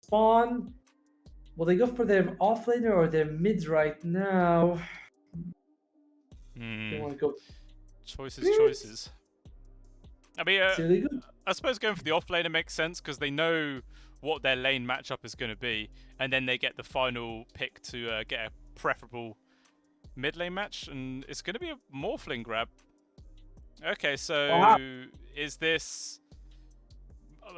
Spawn, will they go for their offlaner or their mid right now? They want to go Choices. I mean, really good. I suppose going for the offlaner makes sense because they know what their lane matchup is going to be, and then they get the final pick to get a preferable mid lane match, and it's going to be a Morphling grab. Okay, so is this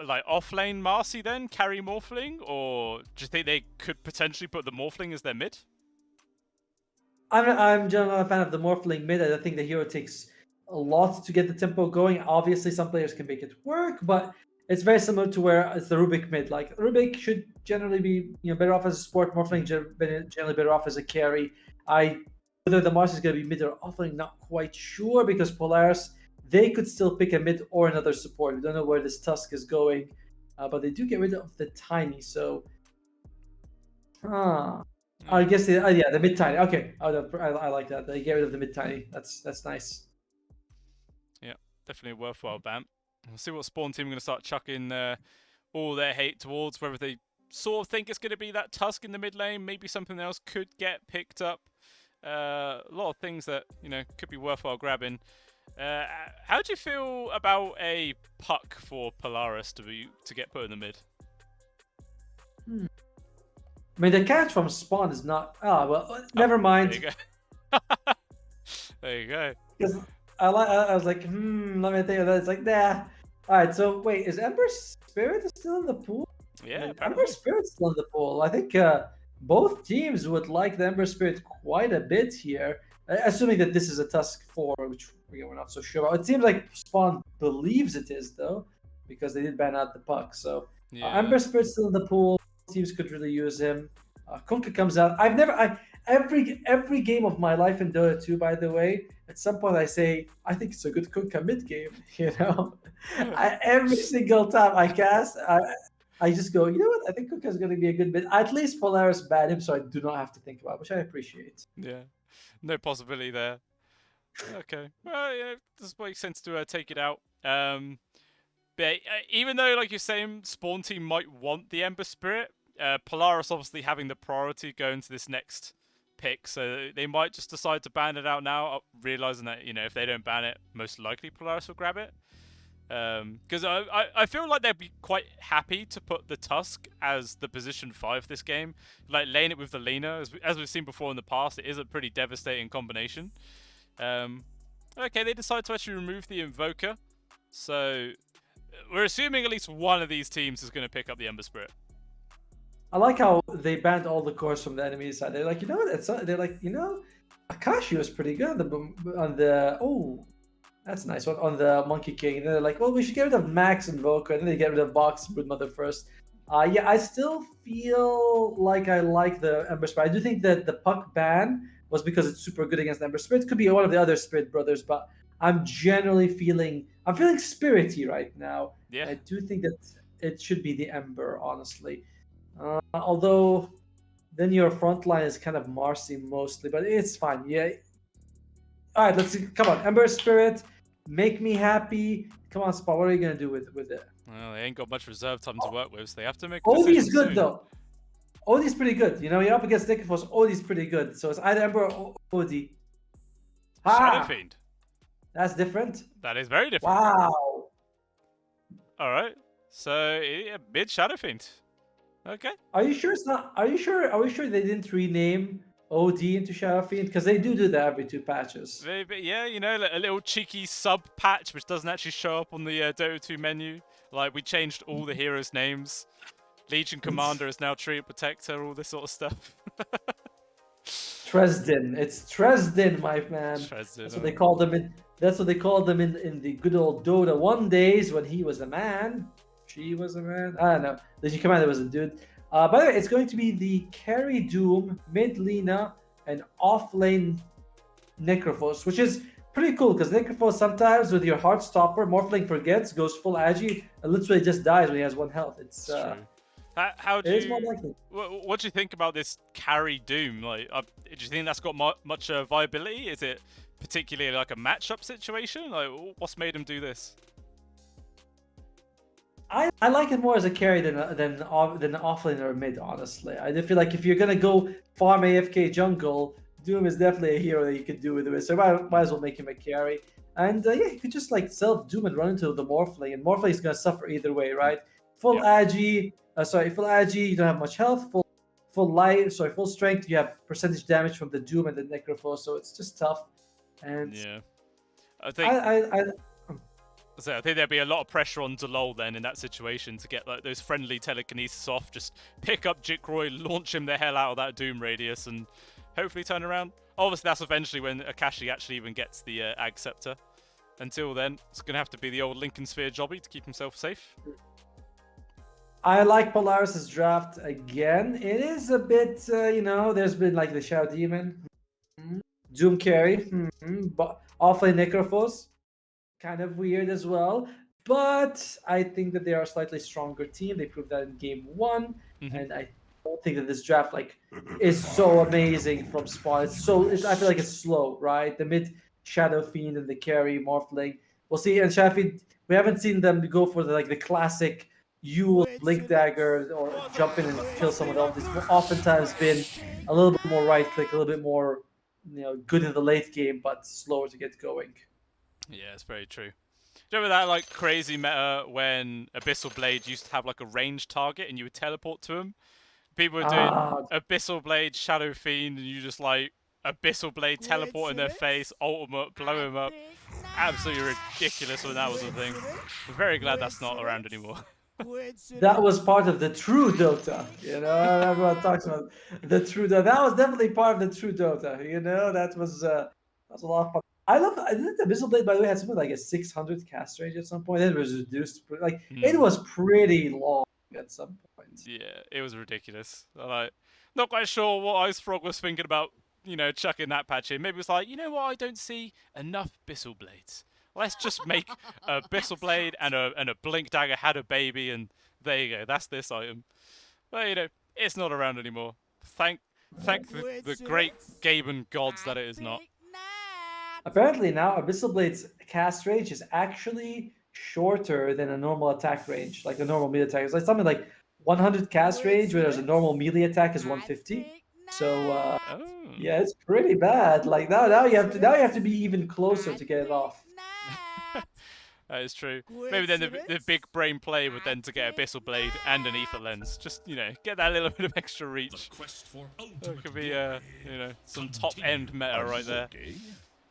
like off-lane Marcy then, carry Morphling, or do you think they could potentially put the Morphling as their mid? I'm generally a fan of the Morphling mid. I think the hero takes a lot to get the tempo going. Obviously, some players can make it work, but it's very similar to where it's the Rubik mid. Like Rubik should generally be better off as a support. Morphling generally better off as a carry. Whether the Mars is going to be mid or offlane, not quite sure because Polaris, they could still pick a mid or another support. We don't know where this Tusk is going, but they do get rid of the Tiny. So, I guess the mid Tiny. Okay, I like that. They get rid of the mid Tiny. That's nice. Yeah, definitely a worthwhile ban. We'll see what Spawn team are going to start chucking all their hate towards. Whether they sort of think it's going to be that Tusk in the mid lane, maybe something else could get picked up. A lot of things that could be worthwhile grabbing. How do you feel about a puck for Polaris to get put in the mid? I mean, the catch from Spawn is not. Never mind. There you go. There you go. Because I was like, let me think of that. It's like, nah. All right, so wait, is Ember Spirit still in the pool? Yeah, Ember Spirit's still in the pool. I think both teams would like the Ember Spirit quite a bit here, assuming that this is a Tusk 4, which we're not so sure about. It seems like Spawn believes it is, though, because they did ban out the puck. So Ember Spirit's still in the pool. Teams could really use him. Kunkka comes out. Every game of my life in Dota 2, by the way, at some point I say, I think it's a good Kunkka mid game. Every single time I cast, I just go, you know what? I think Kunkka's going to be a good mid. At least Polaris banned him, so I do not have to think about it, which I appreciate. Yeah, no possibility there. Okay, well, yeah, this makes sense to take it out. But even though, like you're saying, Spawn team might want the Ember Spirit, Polaris obviously having the priority going to this next pick, so they might just decide to ban it out now, realizing that if they don't ban it, most likely Polaris will grab it. Because I feel like they'd be quite happy to put the Tusk as the position 5 this game, like lane it with the Lina, as we've seen before in the past. It is a pretty devastating combination. Okay, they decide to actually remove the Invoker, so we're assuming at least one of these teams is going to pick up the Ember Spirit. I like how they banned all the cores from the enemy side. They're like, they're like, Akashi was pretty good on the that's a nice one on the Monkey King. And they're like, well, we should get rid of Max Invoker, and then they get rid of Box Broodmother first. I still feel like I like the Ember Spirit. I do think that the puck ban was because it's super good against Ember Spirit. It could be one of the other Spirit brothers, but I'm generally feeling spirity right now. Yeah. I do think that it should be the Ember, honestly. Although then your front line is kind of Marcy mostly, but it's fine. Yeah. All right, let's see. Come on, Ember Spirit, make me happy. Come on, Spot. What are you gonna do with it? Well, they ain't got much reserve time to work with, so they have to make. Odie's good though. Odie's pretty good. You're up against Nickforce. Odie's pretty good. So it's either Ember or Odie. Shadow Fiend. That's different. That is very different. Wow. All right. So mid Shadow Fiend. Okay. Are you sure it's not? Are we sure they didn't rename OD into Shadow Fiend? Because they do that every 2 patches. Yeah, a little cheeky sub patch which doesn't actually show up on the Dota 2 menu. Like, we changed all the heroes' names. Legion Commander is now Treant Protector, all this sort of stuff. Tresden. It's Tresden, my man. Tresden, that's what they called him in. That's what they called them in the good old Dota 1 days when he was a man. She was a man. I don't know. Legion Commander was a dude. By the way, it's going to be the carry Doom, mid Lina, and off lane Necrophos, which is pretty cool because Necrophos sometimes with your Heartstopper, Morphling forgets, goes full agi, and literally just dies when he has 1 health. It's true. How do it is more likely. What do you think about this carry Doom? Like, do you think that's got much viability? Is it particularly like a matchup situation? Like, what's made him do this? I like it more as a carry than offlane or mid. Honestly, I do feel like if you're gonna go farm AFK jungle, Doom is definitely a hero that you could do with it. So might as well make him a carry. And yeah, you could just like self Doom and run into the Morphling, and Morphling is gonna suffer either way, right? Full Agi, full Agi, you don't have much health. Full strength, you have percentage damage from the Doom and the Necrophos, so it's just tough. And Yeah, I so I think there'd be a lot of pressure on Delol then in that situation to get like those friendly telekinesis off, just pick up Jikroy, launch him the hell out of that Doom radius, and hopefully turn around. Obviously, that's eventually when Akashi actually even gets the Ag Scepter. Until then, it's going to have to be the old Lincoln Sphere jobby to keep himself safe. I like Polaris's draft again. It is a bit, there's been like the Shadow Demon, Doom carry, but offlane Necrophos, kind of weird as well. But I think that they are a slightly stronger team. They proved that in game one, and I don't think that this draft is so amazing from spawn. I feel like it's slow, right? The mid Shadow Fiend and the carry Morphling. We'll see. And Shadow Fiend, we haven't seen them go for the classic Yule Blink Dagger or jump in and kill someone else. It's oftentimes been a little bit more right click, a little bit more good in the late game, but slower to get going. Yeah, it's very true. Do you remember that crazy meta when Abyssal Blade used to have a ranged target and you would teleport to him? People were doing Abyssal Blade, Shadow Fiend, and you just Abyssal Blade teleport in their face, ultimate, blow him up. Absolutely ridiculous when that was a thing. I'm very glad that's not around anymore. That was part of the true Dota, everyone talks about the true Dota. That was definitely part of the true Dota, that was a lot of fun. I think the Abyssal Blade, by the way, had something like a 600 cast range at some point. It was reduced, it was pretty long at some point. Yeah, it was ridiculous. Not quite sure what Icefrog was thinking about, chucking that patch in. Maybe it was like, you know what, I don't see enough Abyssal Blades. Let's just make a Abyssal Blade and a Blink Dagger had a baby, and there you go. That's this item. But, it's not around anymore. Thank the great Gaben gods that it is not. Apparently now, Abyssal Blade's cast range is actually shorter than a normal attack range, like a normal melee attack. It's like something like 100 cast range, whereas a normal melee attack is 150. So yeah, it's pretty bad. Like now you have to be even closer to get it off. That is true. Maybe then the big brain play would then to get Abyssal Blade and an Ether Lens. Just, get that little bit of extra reach. That could be, some top-end meta right there.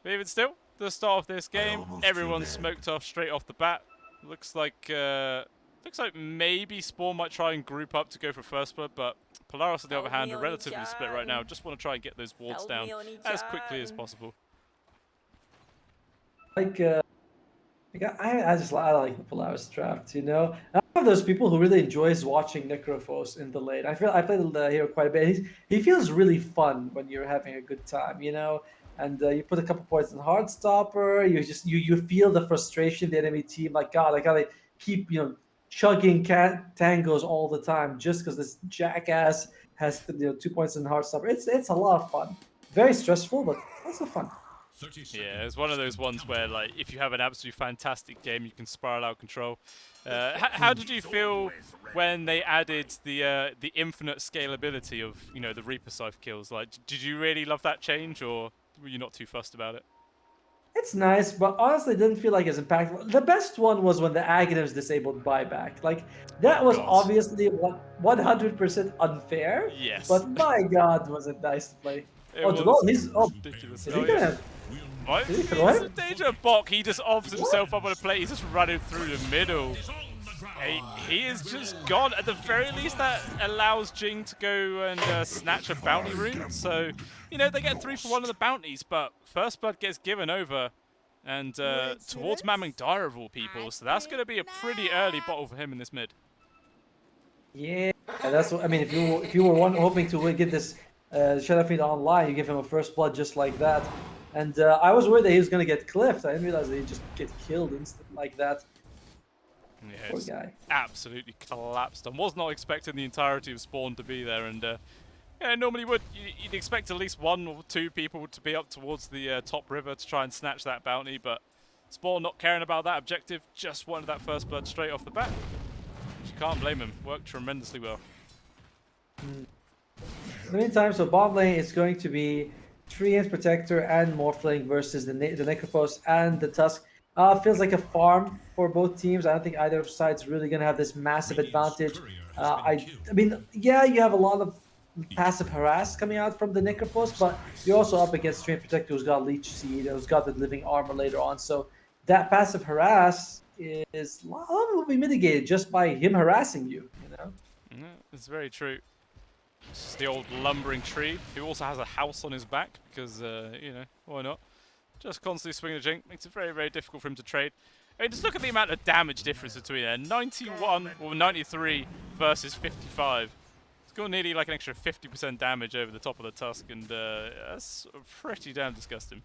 But even still, the start of this game, everyone's smoked off straight off the bat. Looks like maybe Spawn might try and group up to go for first blood, but Polaris, on the other hand, are relatively split right now. Just want to try and get those wards down as quickly as possible. I like the Polaris draft, I'm one of those people who really enjoys watching Necrophos in the lane. I played the hero quite a bit. He feels really fun when you're having a good time, And you put a couple points in Heartstopper. You feel the frustration of the enemy team. Like God, like how they keep chugging tangos all the time just because this jackass has 2 points in Heartstopper. It's a lot of fun. Very stressful, but also fun. Yeah, it's one of those ones where, if you have an absolutely fantastic game, you can spiral out of control. How did you feel when they added the infinite scalability of, the Reaper Scythe kills? Did you really love that change, or were you not too fussed about it? It's nice, but honestly, it didn't feel like as impactful. The best one was when the Aghanims disabled buyback. That was obviously 100% unfair. Yes. But my God, was it nice to play. He's ridiculous. Is he gonna... What? He's in danger. Bok, he just offs himself up on a plate. He's just running through the middle. He is just gone. At the very least, that allows Jing to go and snatch a bounty rune. So, they get 3 for 1 of the bounties, but First Blood gets given over and towards Maming Dire of all people. So that's going to be a pretty early bottle for him in this mid. Yeah, that's what I mean. If you were hoping to get this Shadow Fiend online, you give him a First Blood just like that. And I was worried that he was going to get clipped. I didn't realize that he'd just get killed instant like that. Yeah, poor guy. Absolutely collapsed. I was not expecting the entirety of Spawn to be there. And normally you'd expect at least 1 or 2 people to be up towards the top river to try and snatch that bounty. But Spawn not caring about that objective, just wanted that First Blood straight off the bat. can't blame him. Worked tremendously well. In the meantime, so bot lane is going to be Treant Protector and Morphling versus the Necrophos and the Tusk. Feels like a farm for both teams. I don't think either side's really going to have this massive advantage. I mean, yeah, you have a lot of passive harass coming out from the Necrophos, but you're also up against Treant Protector who's got Leech Seed, who's got the Living Armor later on. So that passive harass is a lot of it will be mitigated just by him harassing you, you know? Yeah, it's very true. It's the old lumbering tree, who also has a house on his back, because, you know, why not? Just constantly swinging the jink, makes it very, very difficult for him to trade. I mean, just look at the amount of damage difference between there. 91, or 93 versus 55. It's got nearly like an extra 50% damage over the top of the Tusk, and that's pretty damn disgusting.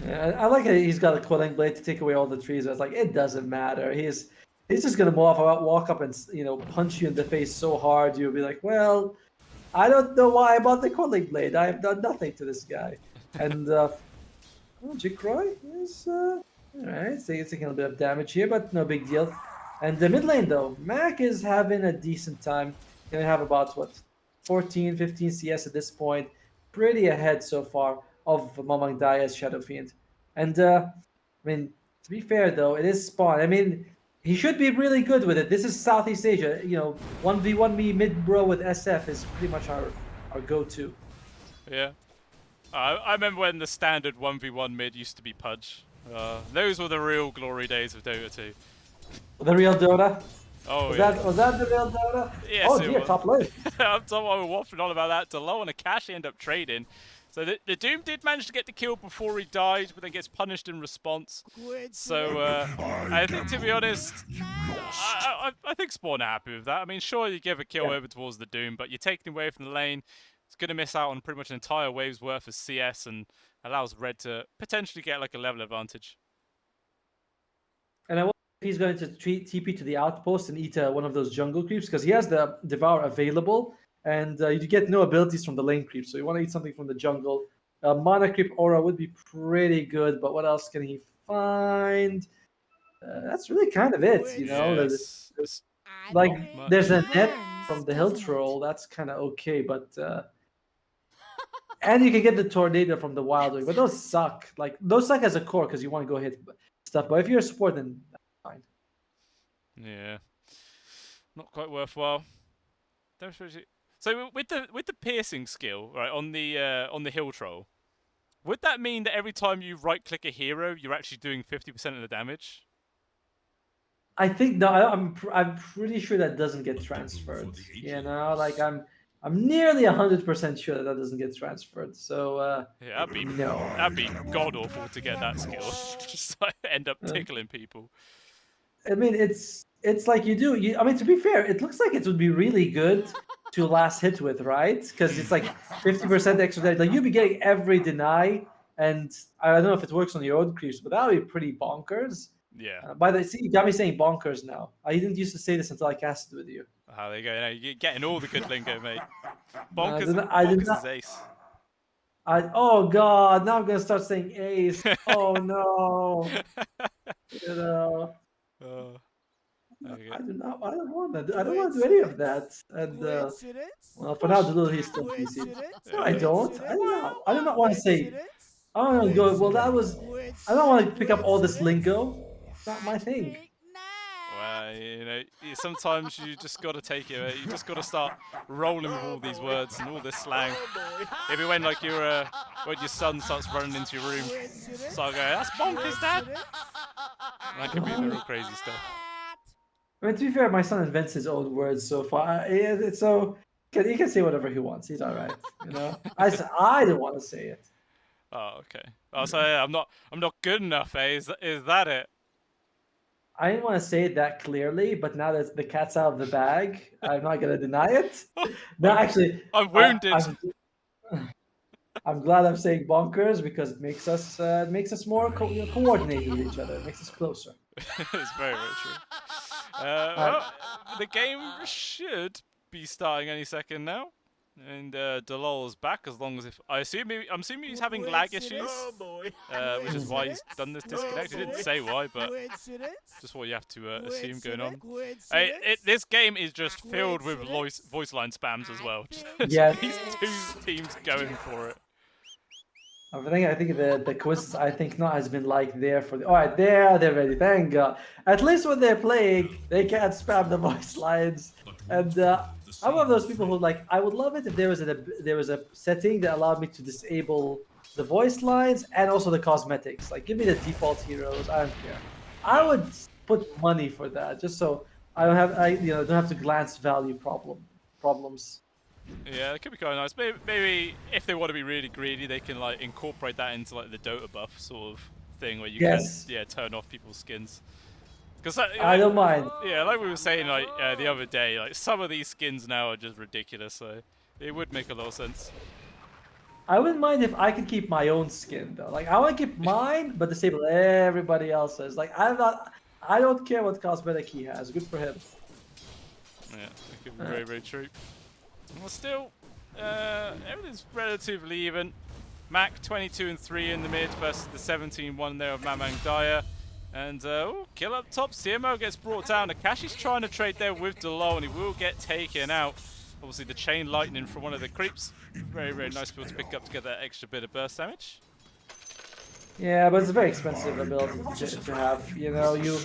Yeah, I like it. He's got a Quelling Blade to take away all the trees. I was like, it doesn't matter. He's just gonna walk up and punch you in the face so hard you'll be like, well, I don't know why I bought the Quelling Blade. I have done nothing to this guy. And Jikroy is alright. So he's taking a bit of damage here, but no big deal. And the mid lane though, Mac is having a decent time. Gonna have about what 14, 15 CS at this point. Pretty ahead so far of Mamang Daya's Shadow Fiend. And I mean, to be fair though, it is Spawn. I mean, he should be really good with it. This is Southeast Asia. You know, 1v1 me mid bro with SF is pretty much our go-to. Yeah. I remember when the standard 1v1 mid used to be Pudge. Those were the real glory days of Dota 2. The real Dota? Oh, Was that the real Dota? Yes, oh dear, top lane. I'm waffling on about that. Delo and Akashi end up trading. So the Doom did manage to get the kill before he died, but then gets punished in response. So I think, to be honest, I think Spawn are happy with that. I mean, sure, you give a kill over towards the Doom, but you're taking away from the lane. It's going to miss out on pretty much an entire wave's worth of CS and allows Red to potentially get like a level advantage. And I wonder if he's going to TP to the outpost and eat one of those jungle creeps, because he has the Devour available. And you get no abilities from the lane creep, so you want to eat something from the jungle. Mana creep aura would be pretty good, but what else can he find? That's really kind of it, you know. Yes. There's a net from the hill troll. That's kind of okay, but and you can get the tornado from the wild wing, but those suck. Like those suck as a core because you want to go hit stuff. But if you're a support, then that's fine. Yeah, not quite worthwhile. So with the piercing skill, right, on the hill troll, would that mean that every time you right click a hero, you're actually doing 50% of the damage? I think no, I'm pretty sure that doesn't get transferred. You know, like I'm nearly 100% sure that doesn't get transferred. So yeah, that'd be god awful to get that skill. Just like end up tickling people. I mean, it's like you do. I mean, to be fair, it looks like it would be really good to last hit with, right? Because it's like 50% extra damage. Like you'd be getting every deny, and I don't know if it works on your own creeps, but that would be pretty bonkers. Yeah. By the way, see, you got me saying bonkers now. I didn't used to say this until I casted with you. There you go. Now you're getting all the good lingo, mate. Bonkers, is ace. Oh god, now I'm gonna start saying ace. Oh no. You know. I don't want to do any of that. And well, for now, the little he's still PC. No, I don't. I do not want to say. I don't want to go. Well, that was. I don't want to pick up all this lingo. It's not my thing. Well, you know, sometimes you just got to take it. You just got to start rolling with all these words and all this slang. Maybe when like when your son starts running into your room, start going, "That's bonkers, Dad." That could be the real crazy stuff. I mean, to be fair, my son invents his own words so far. So he can say whatever he wants. He's all right, you know. I don't want to say it. Oh, okay. I'll say I'm not good enough. Is that it? I didn't want to say it that clearly, but now that the cat's out of the bag, I'm not gonna deny it. No, actually, I'm wounded. I'm glad I'm saying bonkers because it makes us more coordinated with each other. It makes us closer. It's very, very true. Well, the game should be starting any second now. And Delol's back as long as I'm assuming he's having lag issues, which is why he's done this disconnect. He didn't say why, but just what you have to assume going on. This game is just filled with voice line spams as well. Yes. These two teams going for it. I think the coincidence I think not has been like there for the all right they're ready, thank God. At least when they're playing they can't spam the voice lines, and I'm one of those people who like I would love it if there was a setting that allowed me to disable the voice lines and also the cosmetics. Like give me the default heroes, I don't care. I would put money for that just so I don't have to glance value problems. Yeah, it could be kind of nice. Maybe if they want to be really greedy, they can like incorporate that into like the Dota buff sort of thing where you can turn off people's skins. Because I don't mind. Yeah, like we were saying like the other day, like some of these skins now are just ridiculous. So it would make a lot of sense. I wouldn't mind if I could keep my own skin though. Like I want to keep mine, but disable everybody else's. Like I don't care what cosmetic he has. Good for him. Yeah, that could be very, very true. Well, still, everything's relatively even. Mac 22-3 in the mid versus the 17-1 there of Mamang Daya. And kill up top, CMO gets brought down. Akashi's trying to trade there with Delo, and he will get taken out. Obviously the chain lightning from one of the creeps. Very, very nice to pick up to get that extra bit of burst damage. Yeah, but it's a very expensive ability to have. You know, you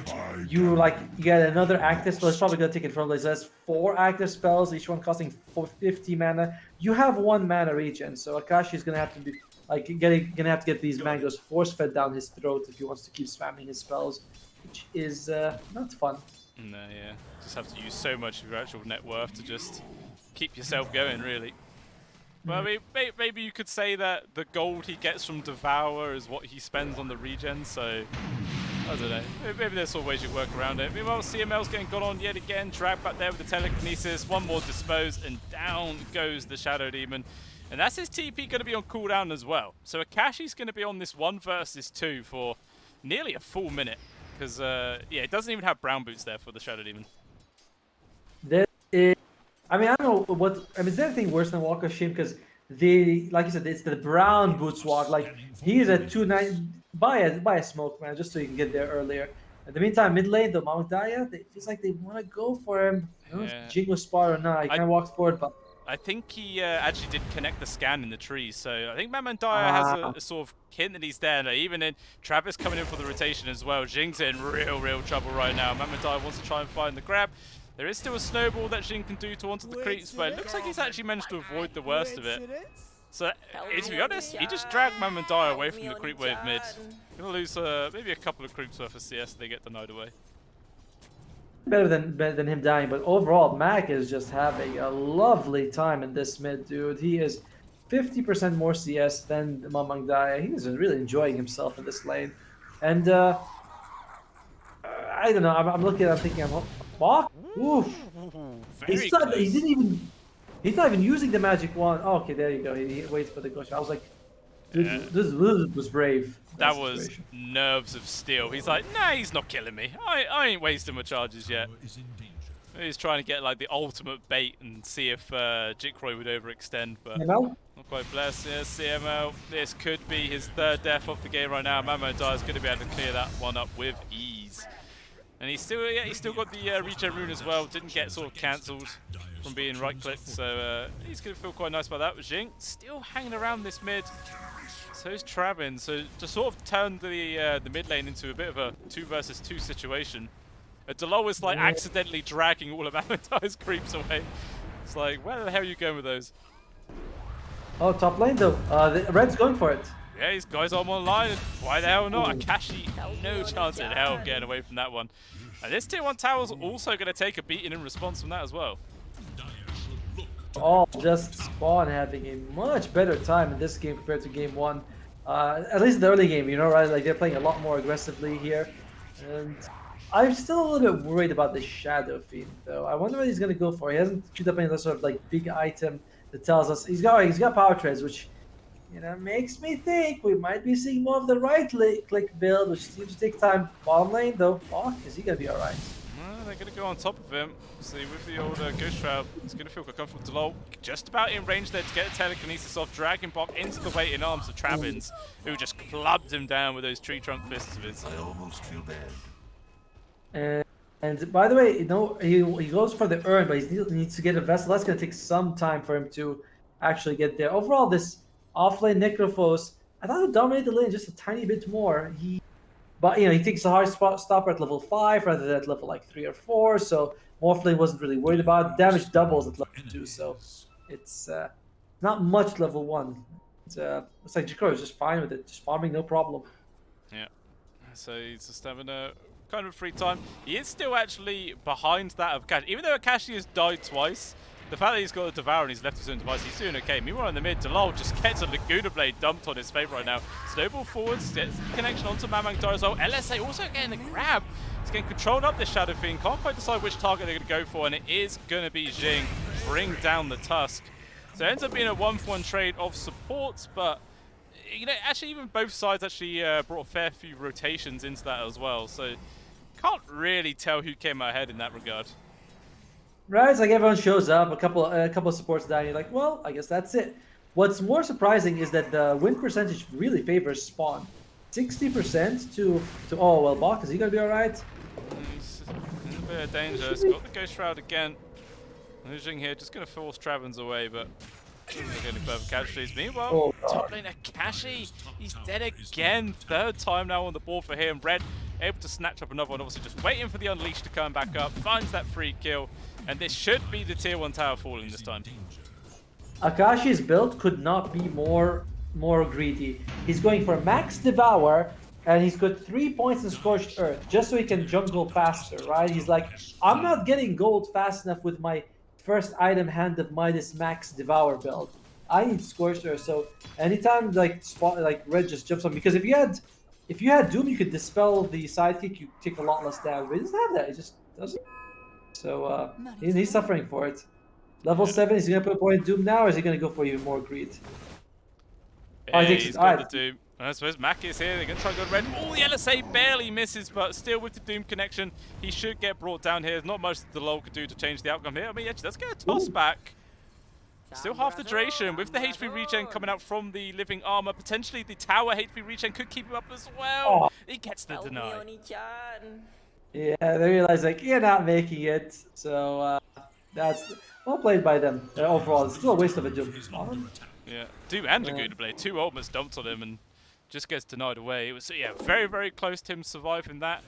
get another active spell. It's probably gonna take it from like that's 4 active spells, each one costing 50 mana. You have 1 mana regen, so Akashi's gonna have to be like gonna have to get these mangoes force fed down his throat if he wants to keep spamming his spells, which is not fun. No, yeah, just have to use so much of your actual net worth to just keep yourself going, really. Well, I mean, maybe you could say that the gold he gets from Devour is what he spends on the regen, so I don't know. Maybe there's sort of ways you work around it. Meanwhile, CML's getting got on yet again, dragged back there with the telekinesis, one more dispose, and down goes the Shadow Demon. And that's his TP going to be on cooldown as well. So Akashi's going to be on this 1 versus 2 for nearly a full minute, because yeah, it doesn't even have brown boots there for the Shadow Demon. There is. I mean, I don't know what. I mean, is there anything worse than Walk of Shame? Because like you said, it's the brown boots walk. Like he is at 2-9. Buy a smoke, man, just so you can get there earlier. In the meantime, mid lane, the Mount Daya, it feels like they want to go for him. I don't know if Jingle spot or not. He kind of walks forward, but I think he actually did connect the scan in the trees. So I think Mamandaya has a sort of hint that he's there. And even in Travis coming in for the rotation as well. Jing's in real trouble right now. Mamandaya wants to try and find the grab. There is still a snowball that Jing can do to onto the creeps, but it looks like he's actually managed to avoid the worst of it. So, to be honest, he just dragged Mamandaya away from the creep wave mid. Gonna lose maybe a couple of creeps worth of CS if they get denied away. Better than him dying, but overall, Mac is just having a lovely time in this mid, dude. He is 50% more CS than Mamang Daya. He is really enjoying himself in this lane. And, I don't know, I'm looking, I'm thinking, fuck? Oof. He's not even using the magic wand. Oh, okay, there you go. He waits for the ghost. I was like, this was brave. That was nerves of steel. He's like, nah, he's not killing me. I ain't wasting my charges yet. He's trying to get like the ultimate bait and see if Jikroy would overextend, but not quite blessed. Yes, CML. This could be his 3rd death of the game right now. Mamandaya is going to be able to clear that one up with ease. And he's still got the regen rune as well. Didn't get sort of cancelled from being right-clicked, so he's going to feel quite nice about that. Jing still hanging around this mid. So is Travin. So to sort of turn the mid lane into a bit of a 2 versus 2 situation. Delo is like accidentally dragging all of Amandaya's creeps away. It's like, where the hell are you going with those? Oh, top lane though. The Red's going for it. Yeah, he's guys on one line. Why the hell not? Akashi, no chance in hell of getting away from that one. And this tier 1 tower's also going to take a beating in response from that as well. All just Spawn having a much better time in this game compared to game 1. At least in the early game, you know, right? Like they're playing a lot more aggressively here. And I'm still a little bit worried about the Shadow Fiend though. I wonder what he's going to go for. He hasn't queued up any sort of like big item that tells us he's got power trades, which you know makes me think we might be seeing more of the right click build, which seems to take time. Bottom lane though, fuck, is he gonna be alright? Well, they're going to go on top of him. See, with the old Ghost Shroud, it's going to feel quite comfortable. Delol just about in range there to get the telekinesis off. Dragon Block into the waiting arms of Travins, who just clubbed him down with those tree trunk fists of his. I almost feel bad. And by the way, you know, he goes for the urn, but he needs to get a vessel. That's going to take some time for him to actually get there. Overall, this offlane Necrophos, I thought he dominated the lane just a tiny bit more. But you know, he takes a hard stopper at level 5 rather than at level like 3 or 4. So Morphlane wasn't really worried about it. Damage doubles at level 2, so it's not much level 1. It's like Jakiro is just fine with it, just farming no problem. Yeah. So he's just having a kind of free time. He is still actually behind that of Akashi. Even though Akashi has died twice, the fact that he's got a Devour and he's left his own device, he's doing okay. Meanwhile, in the mid, Delol just gets a Laguna Blade dumped on his favourite right now. Snowball forwards, gets the connection onto Mamang Dai as well. LSA also getting the grab. He's getting controlled up this Shadow Fiend. Can't quite decide which target they're going to go for, and it is going to be Jing. Bring down the Tusk. So it ends up being a 1-for-1 trade of supports, but you know, actually even both sides actually brought a fair few rotations into that as well. So can't really tell who came out ahead in that regard. Right, it's like everyone shows up, a couple of supports die, and you're like, well, I guess that's it. What's more surprising is that the win percentage really favors Spawn. 60% to oh, well, Bach, is he going to be alright? He's in a bit of danger. He's got the Ghost Shroud again. Losing here, just going to force Travins away, but doesn't make any further casualties. Meanwhile, top lane Akashi, he's dead again. 3rd time now on the board for him. Red able to snatch up another one, obviously just waiting for the Unleash to come back up. Finds that free kill, and this should be the tier 1 tower falling this time. Akashi's build could not be more greedy. He's going for max Devour, and he's got 3 points in Scorched Earth, just so he can jungle faster, right? He's like, I'm not getting gold fast enough with my first item Hand of Midas max Devour build. I need Scorched Earth, so anytime like Red just jumps on, because if you had Doom, you could dispel the sidekick, you take a lot less damage, but he doesn't have that, he just doesn't. So he's suffering for it. Level 7, is he going to put a point in Doom now, or is he going to go for even more greed? Yeah, he's got the Doom. I suppose Mac is here, they're going to try to go red. Oh, the LSA barely misses, but still with the Doom connection, he should get brought down here. Not much that the LoL could do to change the outcome here. I mean, actually, let's get a toss back. Still half the duration. With the HP regen coming out from the living armor, potentially the tower HP regen could keep him up as well. Oh. He gets the deny. Yeah, they realize like you're not making it, so that's well played by them. Overall, it's still a waste of a Doom. Yeah, Doom and Laguna Blade, 2 ultimates dumped on him and just gets denied away. It was very, very close to him surviving that.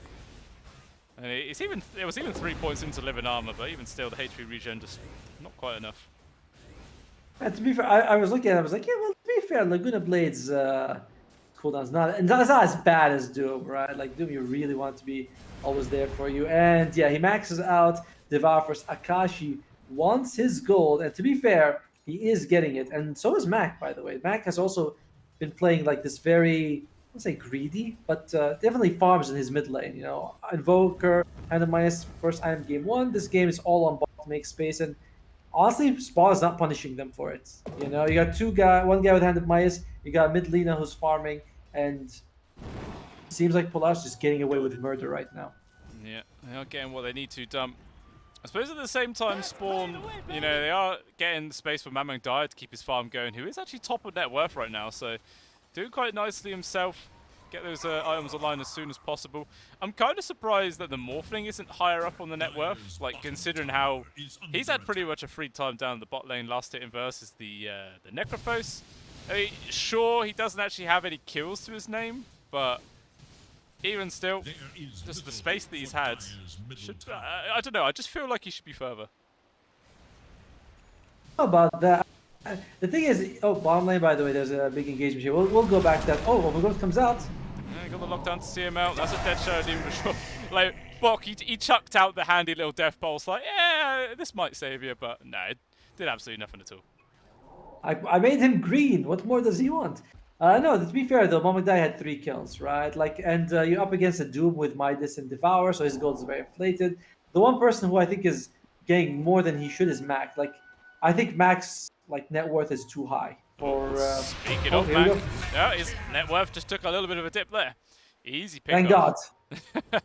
And it was even 3 points into living armor, but even still, the HP regen just not quite enough. And to be fair, I was looking at it, I was like, yeah, well, to be fair, Laguna Blade's cooldown's not as bad as Doom, right? Like, Doom, you really want to be always there for you. And yeah, he maxes out Devour first. Akashi wants his gold, and to be fair, he is getting it. And so is Mac, by the way. Mac has also been playing like this very, I wouldn't say greedy, but definitely farms in his mid lane, you know. Invoker, Hand of Midas, first item game 1. This game is all on bot to make space, and honestly, Spawn is not punishing them for it. You know, you got one guy with Hand of Midas, you got mid Lina who's farming, and it seems like Polaris is getting away with murder right now. Yeah, they are getting what they need to dump. I suppose at the same time, Spawn, you know, they are getting space for Mamang Dai to keep his farm going, who is actually top of net worth right now, so doing quite nicely himself. Get those items online as soon as possible. I'm kind of surprised that the Morphling isn't higher up on the net worth, like considering how he's had pretty much a free time down the bot lane last hit in versus the Necrophos. I mean, sure, he doesn't actually have any kills to his name, but even still, just the space that he's had, I don't know, I just feel like he should be further. How about that? The thing is, bottom lane, by the way, there's a big engagement here. We'll go back to that. Oh, Overgrowth comes out. Yeah, got the lockdown to see him out. That's a dead Shadow Demon for sure. Like, Bok, he chucked out the handy little death pulse, like, yeah, this might save you, but no, it did absolutely nothing at all. I made him green. What more does he want? No, to be fair though, Mamang Dai had 3 kills, right? Like, and you're up against a Doom with Midas and Devour, so his gold is very inflated. The one person who I think is getting more than he should is Mac. Like, I think Mac's net worth is too high for. Speaking of Mac, yeah, his net worth just took a little bit of a dip there. Easy pick. Thank God.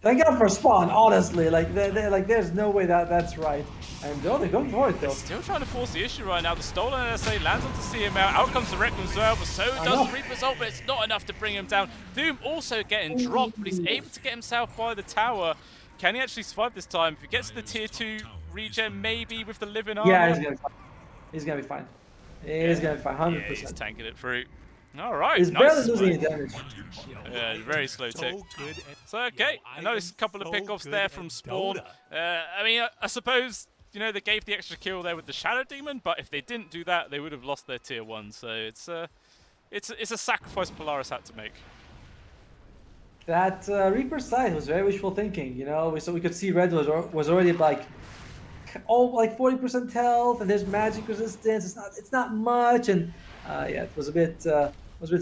Thank God for Spawn, honestly. Like, like there's no way that's right. And they're going for it, though. Still trying to force the issue right now. The stolen NSA lands onto CML. Out comes the Requiem as well, but so does Reaper's ult, but it's not enough to bring him down. Doom also getting dropped, but he's able to get himself by the tower. Can he actually survive this time? If he gets to the tier 2 regen, maybe with the living armor. Yeah, he's gonna be fine. He's gonna be fine, 100%. Yeah, he's tanking it through. All right, he's nice. barely losing any damage. Yeah, very slow tick. So, okay, I noticed a couple of pickoffs there from Spawn. I mean, I suppose, you know, they gave the extra kill there with the Shadow Demon, but if they didn't do that, they would have lost their tier 1. So it's a sacrifice Polaris had to make. That Reaper side was very wishful thinking, you know. So we could see Red was already like 40% health, and there's magic resistance. It's not much, and yeah, it was a bit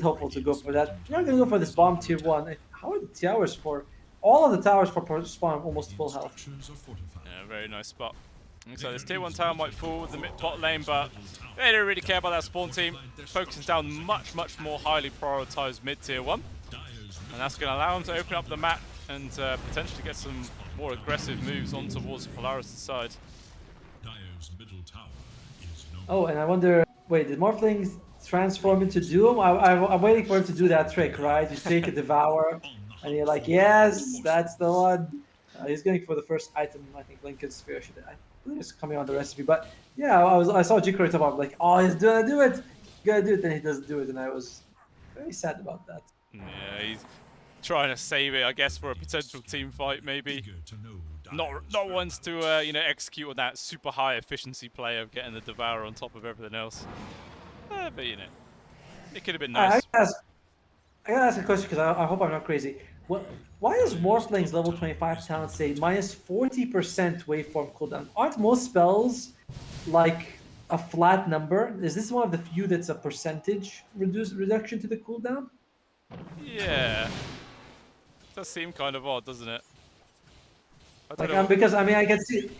hopeful to go for that. You're not gonna go for this bomb tier 1. How are the towers for all of the towers for Spawn almost full health? Yeah, very nice spot. So this tier 1 tower might fall with the mid bot lane, but they don't really care about that Spawn team. Focusing down much more highly prioritized mid tier 1. And that's going to allow them to open up the map and potentially get some more aggressive moves on towards Polaris' side. Oh, and I wonder, wait, did Morphlings transform into Doom? I'm waiting for him to do that trick, right? You take a Devour, and you're like, yes, that's the one. He's going for the first item, I think Lincoln's Sphere should. I believe it's coming on the recipe, but yeah, I saw Jikro talk about like, oh, he's gonna do it, then he doesn't do it, and I was very sad about that. Yeah, he's trying to save it, I guess, for a potential team fight, maybe. Not wants to, you know, execute on that super high efficiency play of getting the Devourer on top of everything else. But you know, it could have been nice. I gotta ask a question because I hope I'm not crazy. Why does Morphling's level 25 talent say minus 40% waveform cooldown? Aren't most spells like a flat number? Is this one of the few that's a percentage reduction to the cooldown? Yeah. Does seem kind of odd, doesn't it? Because I mean I can see,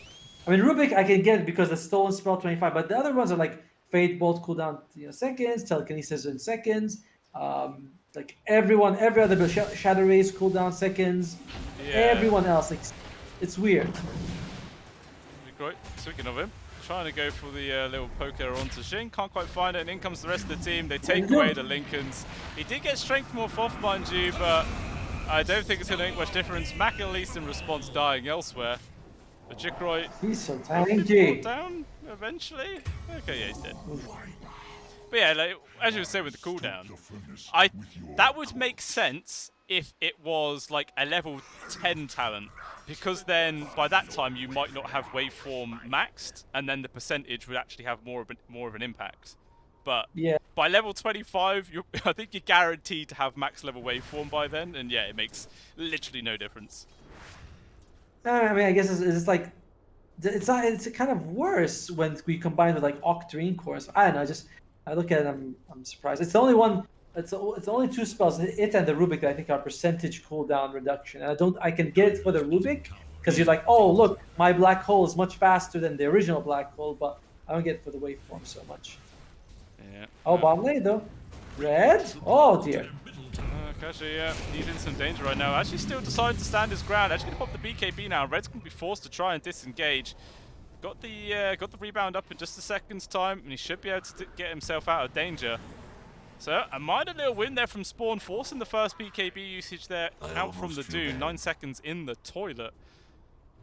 I mean Rubik I can get because the stolen spell 25, but the other ones are like Fate Bolt cooldown seconds, Telekinesis in seconds, like every other build, Shadow Rays cooldown seconds, everyone else, like it's weird. Great. Speaking of him, trying to go for the little poker onto Shin, can't quite find it, and in comes the rest of the team. They take away the Lincolns. He did get strength morph off, mind you, but I don't think it's going to make much difference. Mac at least in response dying elsewhere. But Jikroy, he's so tanky. Down eventually. Okay, yeah, he's dead. But yeah, like, as you were saying with the cooldown, that would make sense if it was like a level 10 talent, because then by that time you might not have waveform maxed, and then the percentage would actually have more of an impact. But yeah, by level 25, I think you're guaranteed to have max level waveform by then, and yeah, it makes literally no difference. I mean, I guess it's like it's kind of worse when we combine with like Octarine cores. I don't know. I look at it, I'm surprised. It's the only one. It's only two spells, it and the Rubik, that I think are percentage cooldown reduction. And I can get it for the Rubik because you're like, oh look, my black hole is much faster than the original black hole, but I don't get it for the waveform so much. Yeah. Oh, bomb lane though. Red? Oh dear. Actually, yeah, he's in some danger right now. Actually, still decided to stand his ground. Actually, gonna pop the BKB now. Red's gonna be forced to try and disengage. Got the rebound up in just a second's time, and he should be able to get himself out of danger. So a minor little win there from Spawn, forcing the first BKB usage there out from the Doom. 9 seconds in the toilet.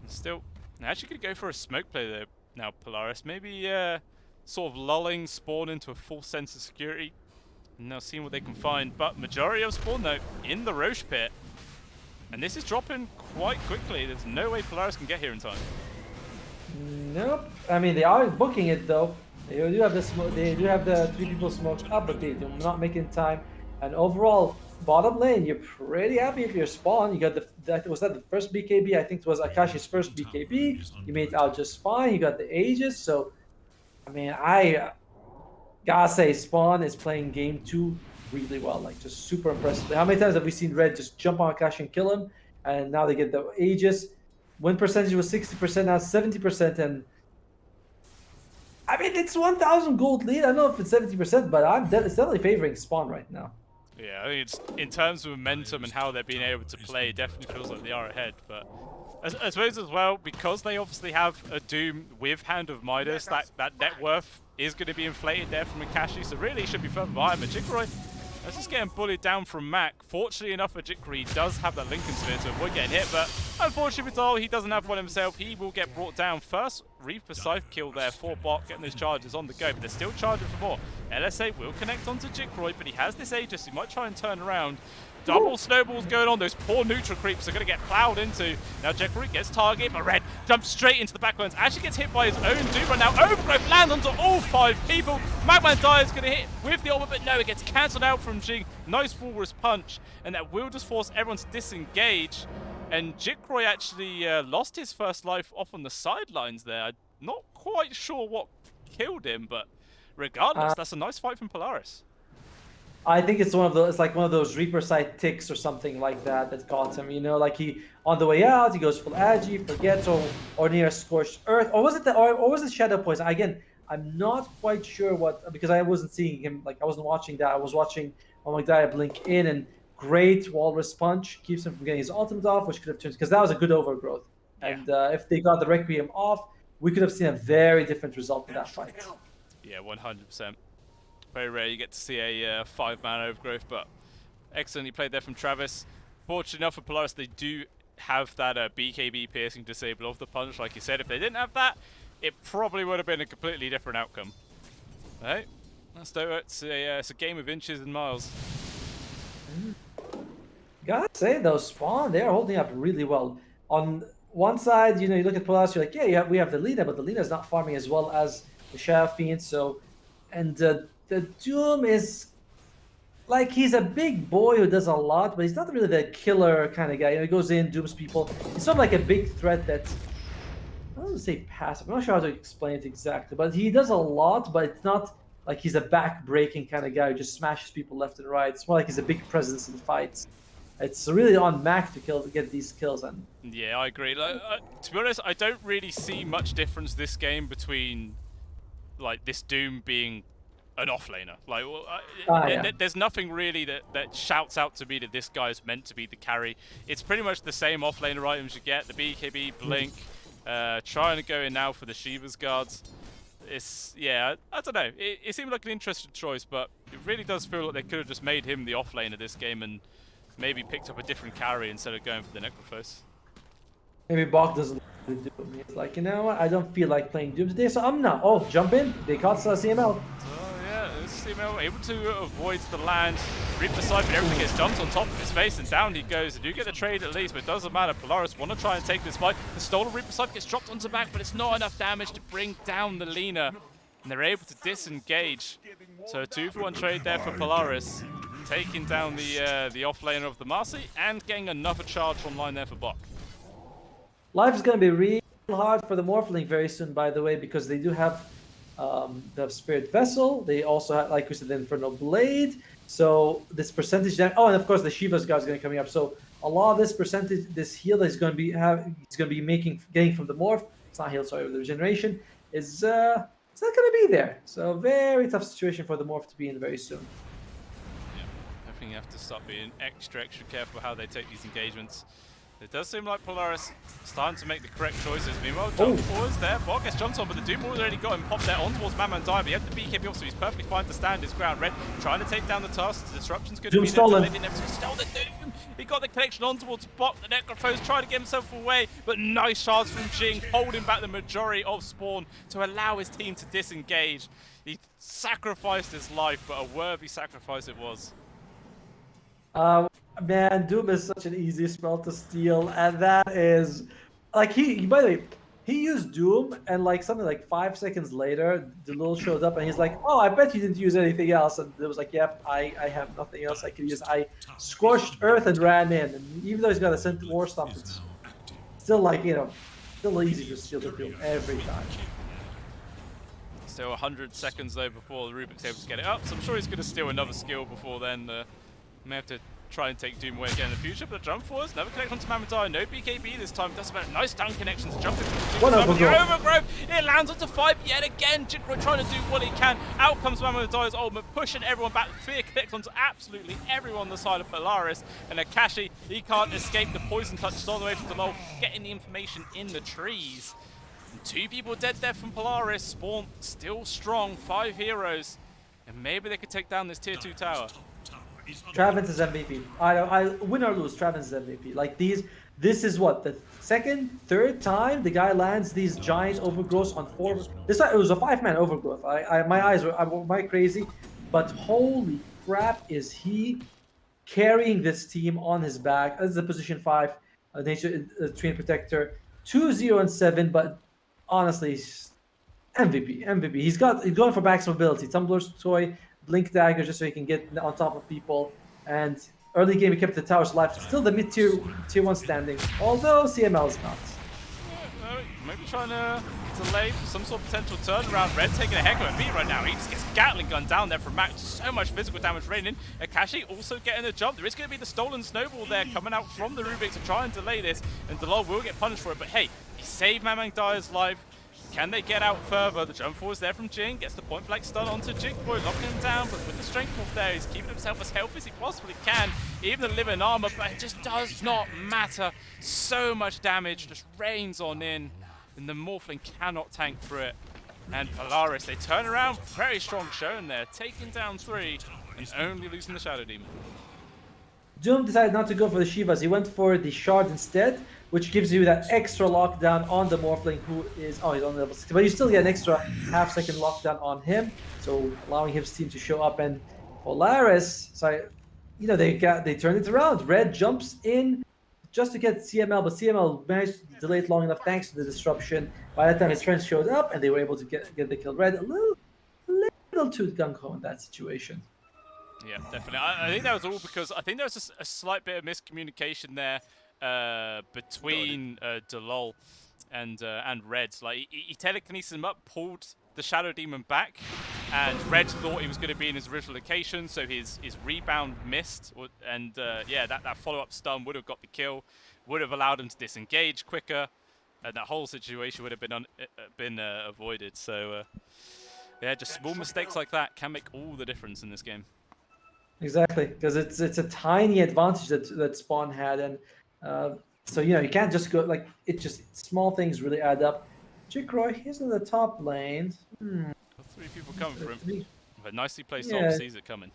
And still, they're actually gonna go for a smoke play there now, Polaris. Maybe sort of lulling Spawn into a false sense of security. And now seeing what they can find. But majority of Spawn though in the Roche pit. And this is dropping quite quickly. There's no way Polaris can get here in time. Nope. I mean, they are booking it though. They do have the smoke. They do have the 3 people smoked up, but they do not make it in time. And overall, bottom lane, you're pretty happy if you're Spawn. You got was that the first BKB? I think it was Akashi's first BKB. You made it out just fine. You got the Aegis. So, I mean, I gotta say, Spawn is playing game 2 really well. Like, just super impressive. How many times have we seen Red just jump on Akashi and kill him? And now they get the Aegis. Win percentage was 60%, now 70%, and I mean, it's 1,000 gold lead. I don't know if it's 70%, but it's definitely favoring Spawn right now. Yeah, I think it's in terms of momentum and how they're being able to play, it definitely feels like they are ahead. But I suppose as well, because they obviously have a Doom with Hand of Midas, that net worth is going to be inflated there from Akashi, so really he should be further behind. But Jikroy, that's just getting bullied down from Mac. Fortunately enough for Jikroy, he does have that Lincoln Sphere to avoid getting hit, but unfortunately for Dol, he doesn't have one himself. He will get brought down. First Reaper Scythe kill there for Bot, getting those charges on the go, but they're still charging for more. LSA will connect onto Jikroy, but he has this Aegis, he might try and turn around. Double snowballs going on. Those poor neutral creeps are going to get plowed into. Now Jekroy gets targeted, but Red jumps straight into the backlines. Actually gets hit by his own Doom right now. Overgrowth lands onto all 5 people. Magman Dire is going to hit with the ultimate, but no, it gets cancelled out from Jing. Nice walrus punch, and that will just force everyone to disengage. And Jikroy actually lost his first life off on the sidelines there. I'm not quite sure what killed him, but regardless, that's a nice fight from Polaris. I think it's one of those Reaper side ticks or something like that that got him. You know, like he on the way out he goes full agi, forgets, or near scorched earth, or was it shadow poison? Again, I'm not quite sure what, because I wasn't seeing him, like I wasn't watching that. I was watching Magdaya blink in, and great walrus punch keeps him from getting his ultimate off, which could have turned, because that was a good overgrowth. Yeah. And if they got the Requiem off, we could have seen a very different result in that fight. Yeah, 100%. Very rare you get to see a 5-man overgrowth, but excellently played there from Travis. Fortunate enough for Polaris, they do have that BKB piercing disable of the punch, like you said. If they didn't have that, it probably would have been a completely different outcome. Hey, let's do it. It's a game of inches and miles. Gotta say though, Spawn, they're holding up really well. On one side, you know, you look at Polaris, you're like, yeah, we have the Lina, but the Lina is not farming as well as the Shadow Fiend. So, and the Doom is like, he's a big boy who does a lot, but he's not really the killer kind of guy. You know, he goes in, dooms people. He's not like a big threat that, I don't want to say passive. I'm not sure how to explain it exactly, but he does a lot, but it's not like he's a back-breaking kind of guy who just smashes people left and right. It's more like he's a big presence in fights. It's really on Mac to get these kills. And yeah, I agree. Like, to be honest, I don't really see much difference this game between like this Doom being an offlaner. Like, there's nothing really that shouts out to me that this guy is meant to be the carry. It's pretty much the same offlaner items you get: the BKB, Blink, trying to go in now for the Shiva's guards. It's, yeah, I don't know. It seemed like an interesting choice, but it really does feel like they could have just made him the offlaner this game and maybe picked up a different carry instead of going for the Necrophos. Maybe Bach doesn't do it. He's like, you know what, I don't feel like playing Doom today, so I'm not. Oh, jump in. They caught CML. Oh, yeah, CML able to avoid the land. Reaper Scythe, and everything gets dumped on top of his face, and down he goes. They do get the trade at least, but it doesn't matter. Polaris want to try and take this fight. The stolen Reaper Scythe gets dropped onto back, but it's not enough damage to bring down the Lina. And they're able to disengage. So a 2-for-1 trade there for Polaris, taking down the offlaner of the Marcy and getting another charge online there for Bok. Life is going to be real hard for the Morphling very soon, by the way, because they do have the Spirit Vessel. They also have, like we said, the Infernal Blade. So this percentage damage. Oh, and of course the Shiva's guard is going to be coming up. So a lot of this percentage, this heal that he's going to be getting from the Morph. It's not heal, sorry, the regeneration is it's not going to be there. So very tough situation for the Morph to be in very soon. Yeah, I think you have to start being extra careful how they take these engagements. It does seem like Polaris starting to make the correct choices. Meanwhile, jump forwards there. Bok gets jumped on, but the Doom already got him popped there on towards Mamman Dai. But he had the BKB off, so he's perfectly fine to stand his ground. Red trying to take down the Tusk. The disruption's going to be stolen. there. They didn't have to stole the Doom. He got the connection on towards Bok. The Necrophos trying to get himself away, but nice shards from Jing, holding back the majority of Spawn to allow his team to disengage. He sacrificed his life, but a worthy sacrifice it was. Man, Doom is such an easy spell to steal, and that is like by the way, he used Doom, and like something like 5 seconds later, Delul showed up, and he's like, "Oh, I bet you didn't use anything else." And it was like, "Yep, I have nothing else I can use. I scorched earth and ran in." And even though he's got a Scent War Stomp, it's still like, you know, still easy to steal the Doom every time. Still 100 seconds though before Rubik's able to get it up, so I'm sure he's going to steal another skill before then. May have to try and take Doom away again in the future, but jump forwards, never connect onto Mamadai, no BKB this time, does about nice down connections, jumping What the overgrowth? overgrowth, it lands onto 5 yet again, Jigro trying to do what he can, out comes Mamadai's ultimate, pushing everyone back, fear connects onto absolutely everyone on the side of Polaris, and Akashi, he can't escape the poison touch all the way from Delol, getting the information in the trees. And 2 people dead there from Polaris, Spawn still strong, 5 heroes, and maybe they could take down this tier 2 tower. Travis is MVP. I win or lose, Travis is MVP. Like this is what, the second, third time the guy lands these giant overgrowths on 4. This time it was a 5-man overgrowth. My eyes were crazy, but holy crap, is he carrying this team on his back? This is a position 5 nature train protector, 2-0 and 7, but honestly, MVP. He's going for max mobility. Tumbler's toy, blink dagger, just so he can get on top of people. And early game, he kept the towers alive. Still the mid-tier tier 1 standing, although CML is not. Yeah, maybe trying to delay some sort of potential turnaround. Red taking a heck of a beat right now. He just gets Gatling gun down there from Max. So much physical damage raining. Akashi also getting a jump. There is going to be the stolen snowball there coming out from the Rubik to try and delay this. And Delol will get punished for it. But hey, he saved Mamang Dyer's life. Can they get out further? The jump forward is there from Jing. Gets the point blank stun onto Jigboy, locking him down. But with the strength morph there, he's keeping himself as healthy as he possibly can. Even the living armor, but it just does not matter. So much damage just rains on in. And the Morphling cannot tank through it. And Polaris, they turn around. Very strong showing there. Taking down 3 and only losing the Shadow Demon. Doom decided not to go for the Shivas. He went for the Shard instead, which gives you that extra lockdown on the Morphling, who is, oh, he's on level 60, but you still get an extra half-second lockdown on him, so allowing his team to show up. And Polaris, they turned it around. Red jumps in just to get CML, but CML managed to delay it long enough thanks to the disruption. By that time, his friends showed up, and they were able to get the kill. Red a little too gung-ho in that situation. Yeah, definitely. I think that was all because I think there was a slight bit of miscommunication there between Delol and Reds. Like he telekinesis him up, pulled the Shadow Demon back, and Reds thought he was going to be in his original location, so his rebound missed, and yeah, that follow-up stun would have got the kill, would have allowed him to disengage quicker, and that whole situation would have been avoided. So yeah, just small mistakes like that can make all the difference in this game. Exactly, because it's a tiny advantage that Spawn had, and so you can't just go like it. Just small things really add up. Jikroy, he's in the top lane. 3 people coming for him, but nicely placed off, sees it coming.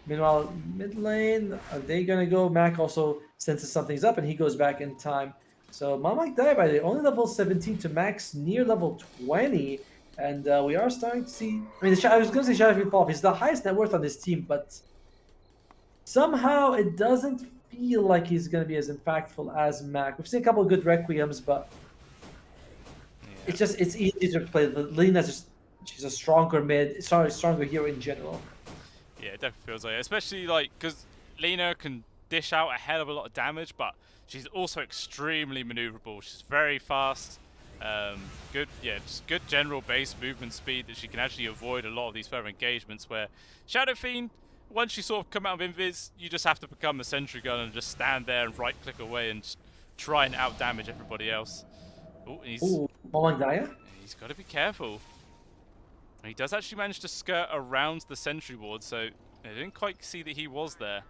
Meanwhile, mid lane, are they gonna go? Mac also senses something's up, and he goes back in time. So Mamang Dai by the only level 17 to Max near level 20. And we are starting to see. I mean, I was going to say Shadow Fall. He's the highest net worth on this team, but somehow it doesn't feel like he's going to be as impactful as Mac. We've seen a couple of good Requiems, but it's easier to play. Lena's she's a stronger mid, stronger hero in general. Yeah, it definitely feels like it, especially because Lena can dish out a hell of a lot of damage, but she's also extremely maneuverable. She's very fast. Just good general base movement speed that she can actually avoid a lot of these further engagements where Shadow Fiend, once you sort of come out of Invis, you just have to become a sentry gun and just stand there and right click away and just try and out damage everybody else. Mamang Dai? He's got to be careful. And he does actually manage to skirt around the sentry ward, so I didn't quite see that he was there.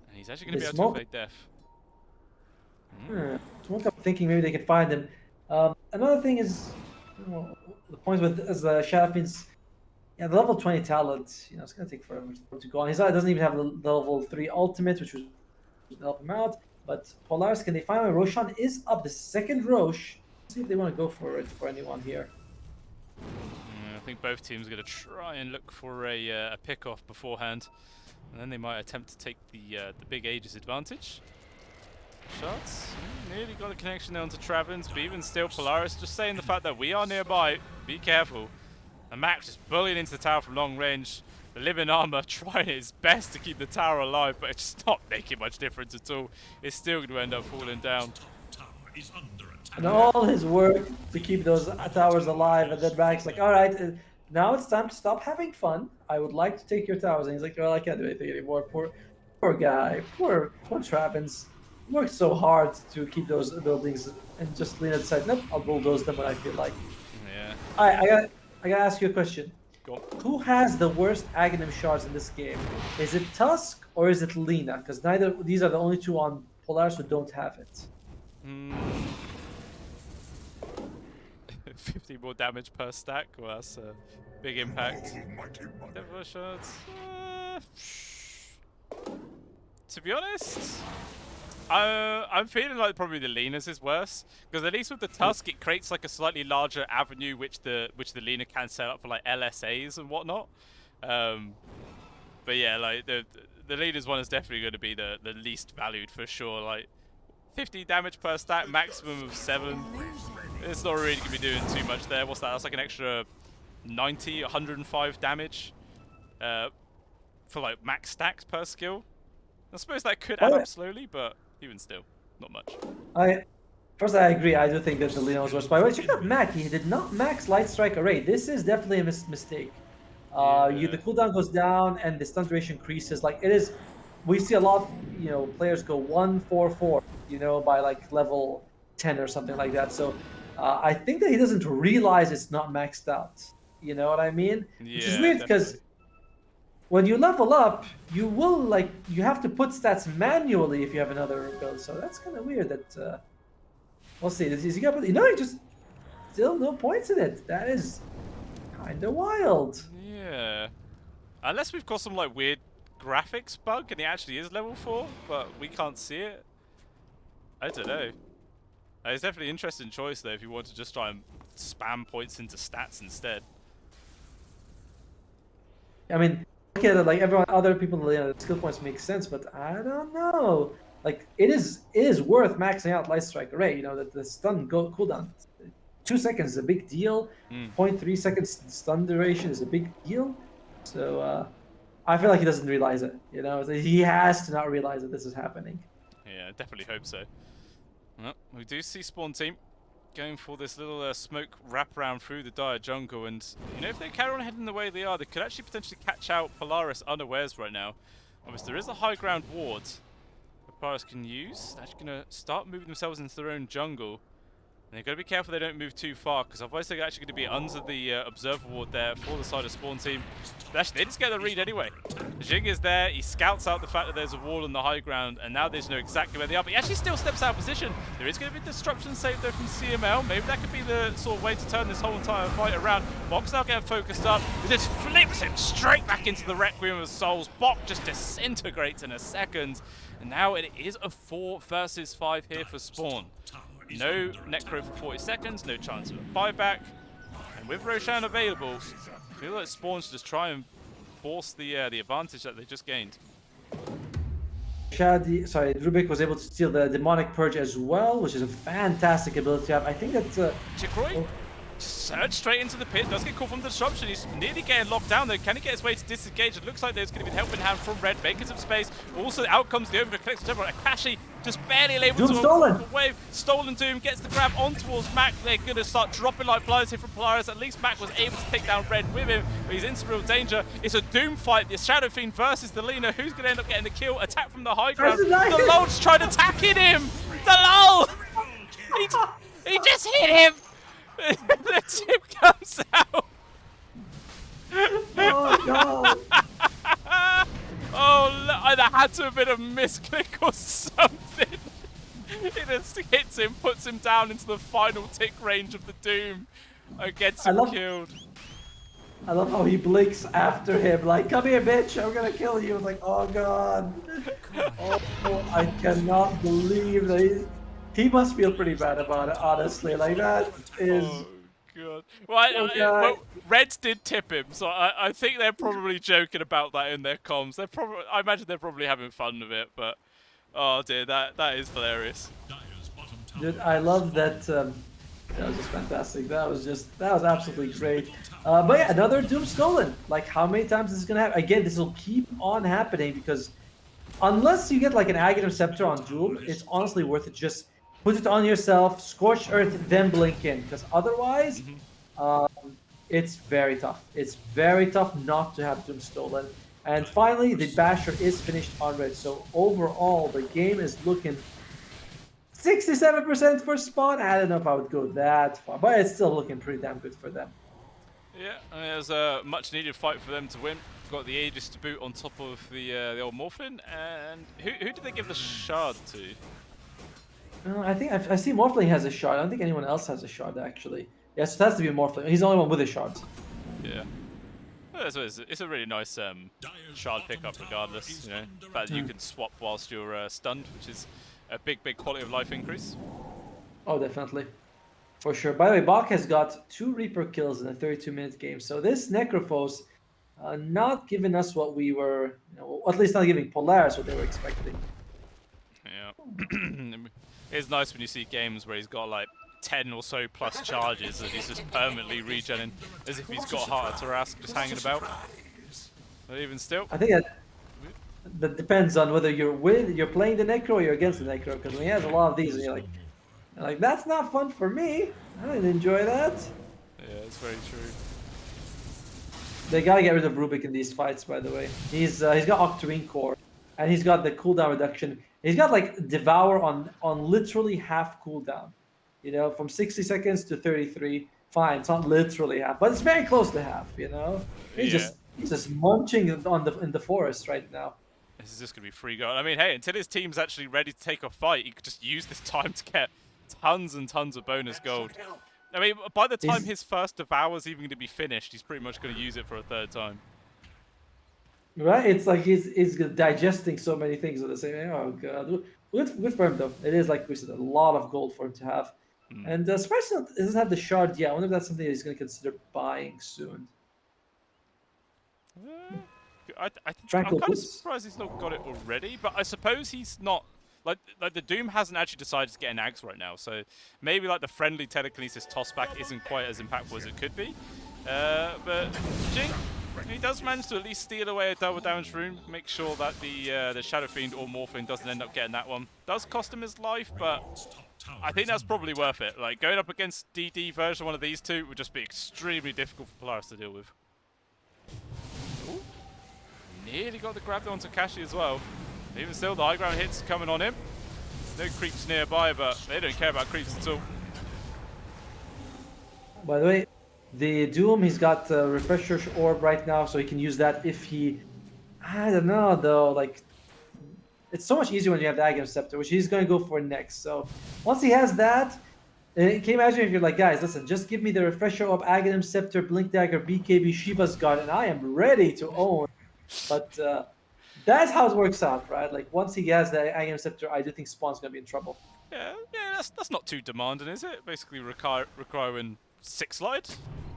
And he's actually going to be able to evade death. I'm thinking maybe they could find him. Another thing is, the point with the Shadow Fiend's, the level 20 talent, it's going to take forever to go on. He doesn't even have the level 3 ultimate, which would help him out. But Polaris, can they find him? Roshan is up, the second Rosh. Let's see if they want to go for it for anyone here. I think both teams are going to try and look for a pick-off beforehand. And then they might attempt to take the big Aegis advantage. Shots. Nearly got a connection there onto Travins, but even still, Polaris just saying the fact that we are nearby, be careful. And Max just bullying into the tower from long range. The living armor trying his best to keep the tower alive, but it's just not making much difference at all. It's still going to end up falling down. And all his work to keep those towers alive, and then Max like, all right, now it's time to stop having fun. I would like to take your towers. And he's like, well, I can't do anything anymore. Poor guy, poor Travens. Worked so hard to keep those buildings, and just Lena decided, nope, I'll bulldoze them when I feel like. Yeah. Alright, I gotta ask you a question. Go on. Who has the worst Aghanim shards in this game? Is it Tusk or is it Lena? Because these are the only two on Polaris who don't have it. 50 more damage per stack. Well, that's a big impact. Devil shards. To be honest, I'm feeling like probably the Lena's is worse, because at least with the Tusk it creates like a slightly larger avenue which the Lena can set up for like LSAs and whatnot. But yeah, like the Lena's one is definitely going to be the least valued for sure. Like 50 damage per stack, maximum of 7. It's not really going to be doing too much there. What's that? That's like an extra 90, 105 damage for like max stacks per skill. I suppose that could add up slowly, but even still, not much. First, I agree. I do think that the Lena was worse. By the way, check out Mac. He did not max Light Strike Array. This is definitely a mistake. The cooldown goes down and the stun duration increases. Like it is, we see a lot of players go 1-4-4, by like level 10 or something like that. So I think that he doesn't realize it's not maxed out. You know what I mean? Yeah, which is weird because when you level up, you have to put stats manually if you have another build. So that's kind of weird. That we'll see. Is he got? He just still no points in it. That is kind of wild. Yeah, unless we've got some like weird graphics bug and he actually is level 4, but we can't see it. I don't know. It's definitely an interesting choice though if you want to just try and spam points into stats instead. I mean, look at it, like other people, the skill points make sense, but I don't know. Like it is worth maxing out Light Strike Array. That the stun cooldown, 2 seconds is a big deal. 0.3 seconds stun duration is a big deal. So I feel like he doesn't realize it. He has to not realize that this is happening. Yeah, I definitely hope so. Well, we do see Spawn Team going for this little smoke wraparound through the dire jungle, and if they carry on heading the way they are, they could actually potentially catch out Polaris unawares right now. Obviously, there is a high ground ward that Polaris can use. They're actually going to start moving themselves into their own jungle. And they've got to be careful they don't move too far, because otherwise they're actually going to be under the observer ward there for the side of Spawn Team. But actually, they just get the read anyway. Jing is there, he scouts out the fact that there's a wall on the high ground, and now they just know exactly where they are. But he actually still steps out of position. There is going to be disruption saved though from CML. Maybe that could be the sort of way to turn this whole entire fight around. Bok's now getting focused up. He just flips him straight back into the Requiem of Souls. Bok just disintegrates in a second. And now it is a 4 versus 5 here for Spawn. No Necro for 40 seconds, no chance of a buyback. And with Roshan available, I feel like Spawn should just try and force the advantage that they just gained. Rubik was able to steal the Demonic Purge as well, which is a fantastic ability to have. I think that Chikroy surge straight into the pit, does get caught from the disruption. He's nearly getting locked down though. Can he get his way to disengage? It looks like there's going to be help in hand from Red, making some space. Also, out comes the overgrowth collects the Akashi just barely able to stolen. Wave. Stolen Doom gets the grab on towards Mac. They're going to start dropping like flies here from Polaris. At least Mac was able to take down Red with him, but he's in some real danger. It's a Doom fight. The Shadow Fiend versus the Lena. Who's going to end up getting the kill? Attack from the high ground. The Lul's tried attacking him. The Lul! He just hit him. The tip comes out. Oh god! Oh, there had to have been a misclick or something. It just hits him, puts him down into the final tick range of the Doom, and gets him killed. I love how he blinks after him, like, come here, bitch, I'm gonna kill you. Like, oh god. Oh, I cannot believe that he must feel pretty bad about it, honestly. Like, that is... Oh, God. Well, Reds did tip him, so I think they're probably joking about that in their comms. I imagine they're probably having fun with it, but... Oh, dear, that is hilarious. Dude, I love that. That was just fantastic. That was absolutely great. But yeah, another Doom stolen. Like, how many times is this gonna happen? Again, this will keep on happening because unless you get like an Aghanim Scepter on Doom, it's honestly worth it. Just put it on yourself, Scorched Earth, then blink in. Because otherwise, it's very tough. It's very tough not to have Doom stolen. And finally, the Basher is finished on red. So overall, the game is looking 67% for Spawn. I don't know if I would go that far, but it's still looking pretty damn good for them. Yeah, I mean, it was a much-needed fight for them to win. Got the Aegis to boot on top of the old Morphlin, and who did they give the shard to? I think I see Morphling has a shard. I don't think anyone else has a shard actually. Yes, it has to be Morphling. He's the only one with a shard. Yeah. Well, it's a really nice shard pickup regardless. You know, the fact that you can swap whilst you're stunned, which is a big quality of life increase. Oh, definitely. For sure. By the way, Bach has got 2 Reaper kills in a 32-minute game. So this Necrophos not giving us what we were, at least not giving Polaris what they were expecting. Yeah. It's nice when you see games where he's got like 10 or so plus charges and he's just permanently regenning as if he's got Heart of Tarask just hanging about. But even still. I think that depends on whether you're playing the Necro or you're against the Necro, because when he has a lot of these and you're like, that's not fun for me. I didn't enjoy that. Yeah, it's very true. They gotta get rid of Rubik in these fights, by the way. He's got Octarine Core, and he's got the cooldown reduction. He's got like Devour on literally half cooldown. You know, from 60 seconds to 33. Fine, it's not literally half, but it's very close to half. You know, he's just munching in the forest right now. This is just gonna be free gold. I mean, hey, until his team's actually ready to take a fight, he could just use this time to get tons and tons of bonus gold. I mean, by the time his first Devour's even going to be finished, he's pretty much going to use it for a 3rd time. Right? It's like he's digesting so many things at the same time. Oh, God. Good for him, though. It is, like we said, a lot of gold for him to have. And Spice doesn't have the shard yet. I wonder if that's something he's going to consider buying soon. I'm kind of surprised he's not got it already, but I suppose he's not... Like the Doom hasn't actually decided to get an Axe right now, so maybe like the friendly telekinesis tossback isn't quite as impactful as it could be. But Jing, he does manage to at least steal away a double damage rune, make sure that the Shadow Fiend or Morphling doesn't end up getting that one. Does cost him his life, but I think that's probably worth it. Like going up against DD version one of these two would just be extremely difficult for Polaris to deal with. Ooh. Nearly got the grab there on Takashi as well. Even still, the high ground hits coming on him. No creeps nearby, but they don't care about creeps at all. By the way, the Doom, he's got Refresher Orb right now, so he can use that if he... I don't know, though. Like, it's so much easier when you have the Aghanim Scepter, which he's going to go for next. So once he has that, can you imagine if you're like, guys, listen, just give me the Refresher Orb, Aghanim Scepter, Blink Dagger, BKB, Shiva's God, and I am ready to own. But... that's how it works out, right? Like, once he has the Aghanim Scepter, I do think Spawn's going to be in trouble. Yeah, that's not too demanding, is it? Basically requiring 6 slide?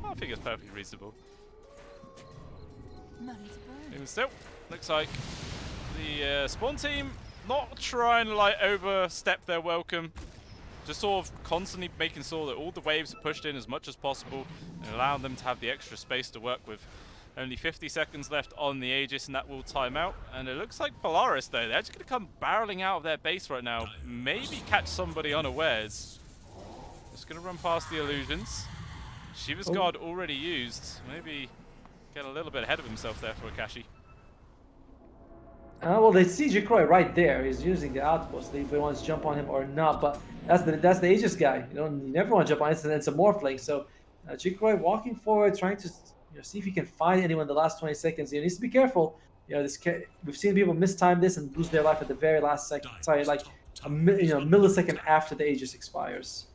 I think it's perfectly reasonable. Even still, looks like the Spawn team not trying to, like, overstep their welcome. Just sort of constantly making sure that all the waves are pushed in as much as possible and allowing them to have the extra space to work with. Only 50 seconds left on the Aegis, and that will time out. And it looks like Polaris, though, they're just going to come barreling out of their base right now. Maybe catch somebody unawares. Just going to run past the illusions. Shiva's Guard already used. Maybe get a little bit ahead of himself there for Akashi. Well, they see Jikroy right there. He's using the outpost. If they want to jump on him or not, but that's the Aegis guy. You never want to jump on it. It's a Morphling. So Jikroy walking forward, trying to see if he can find anyone in the last 20 seconds. He needs to be careful. We've seen people mistime this and lose their life at the very last second. Sorry, like a millisecond after the Aegis expires.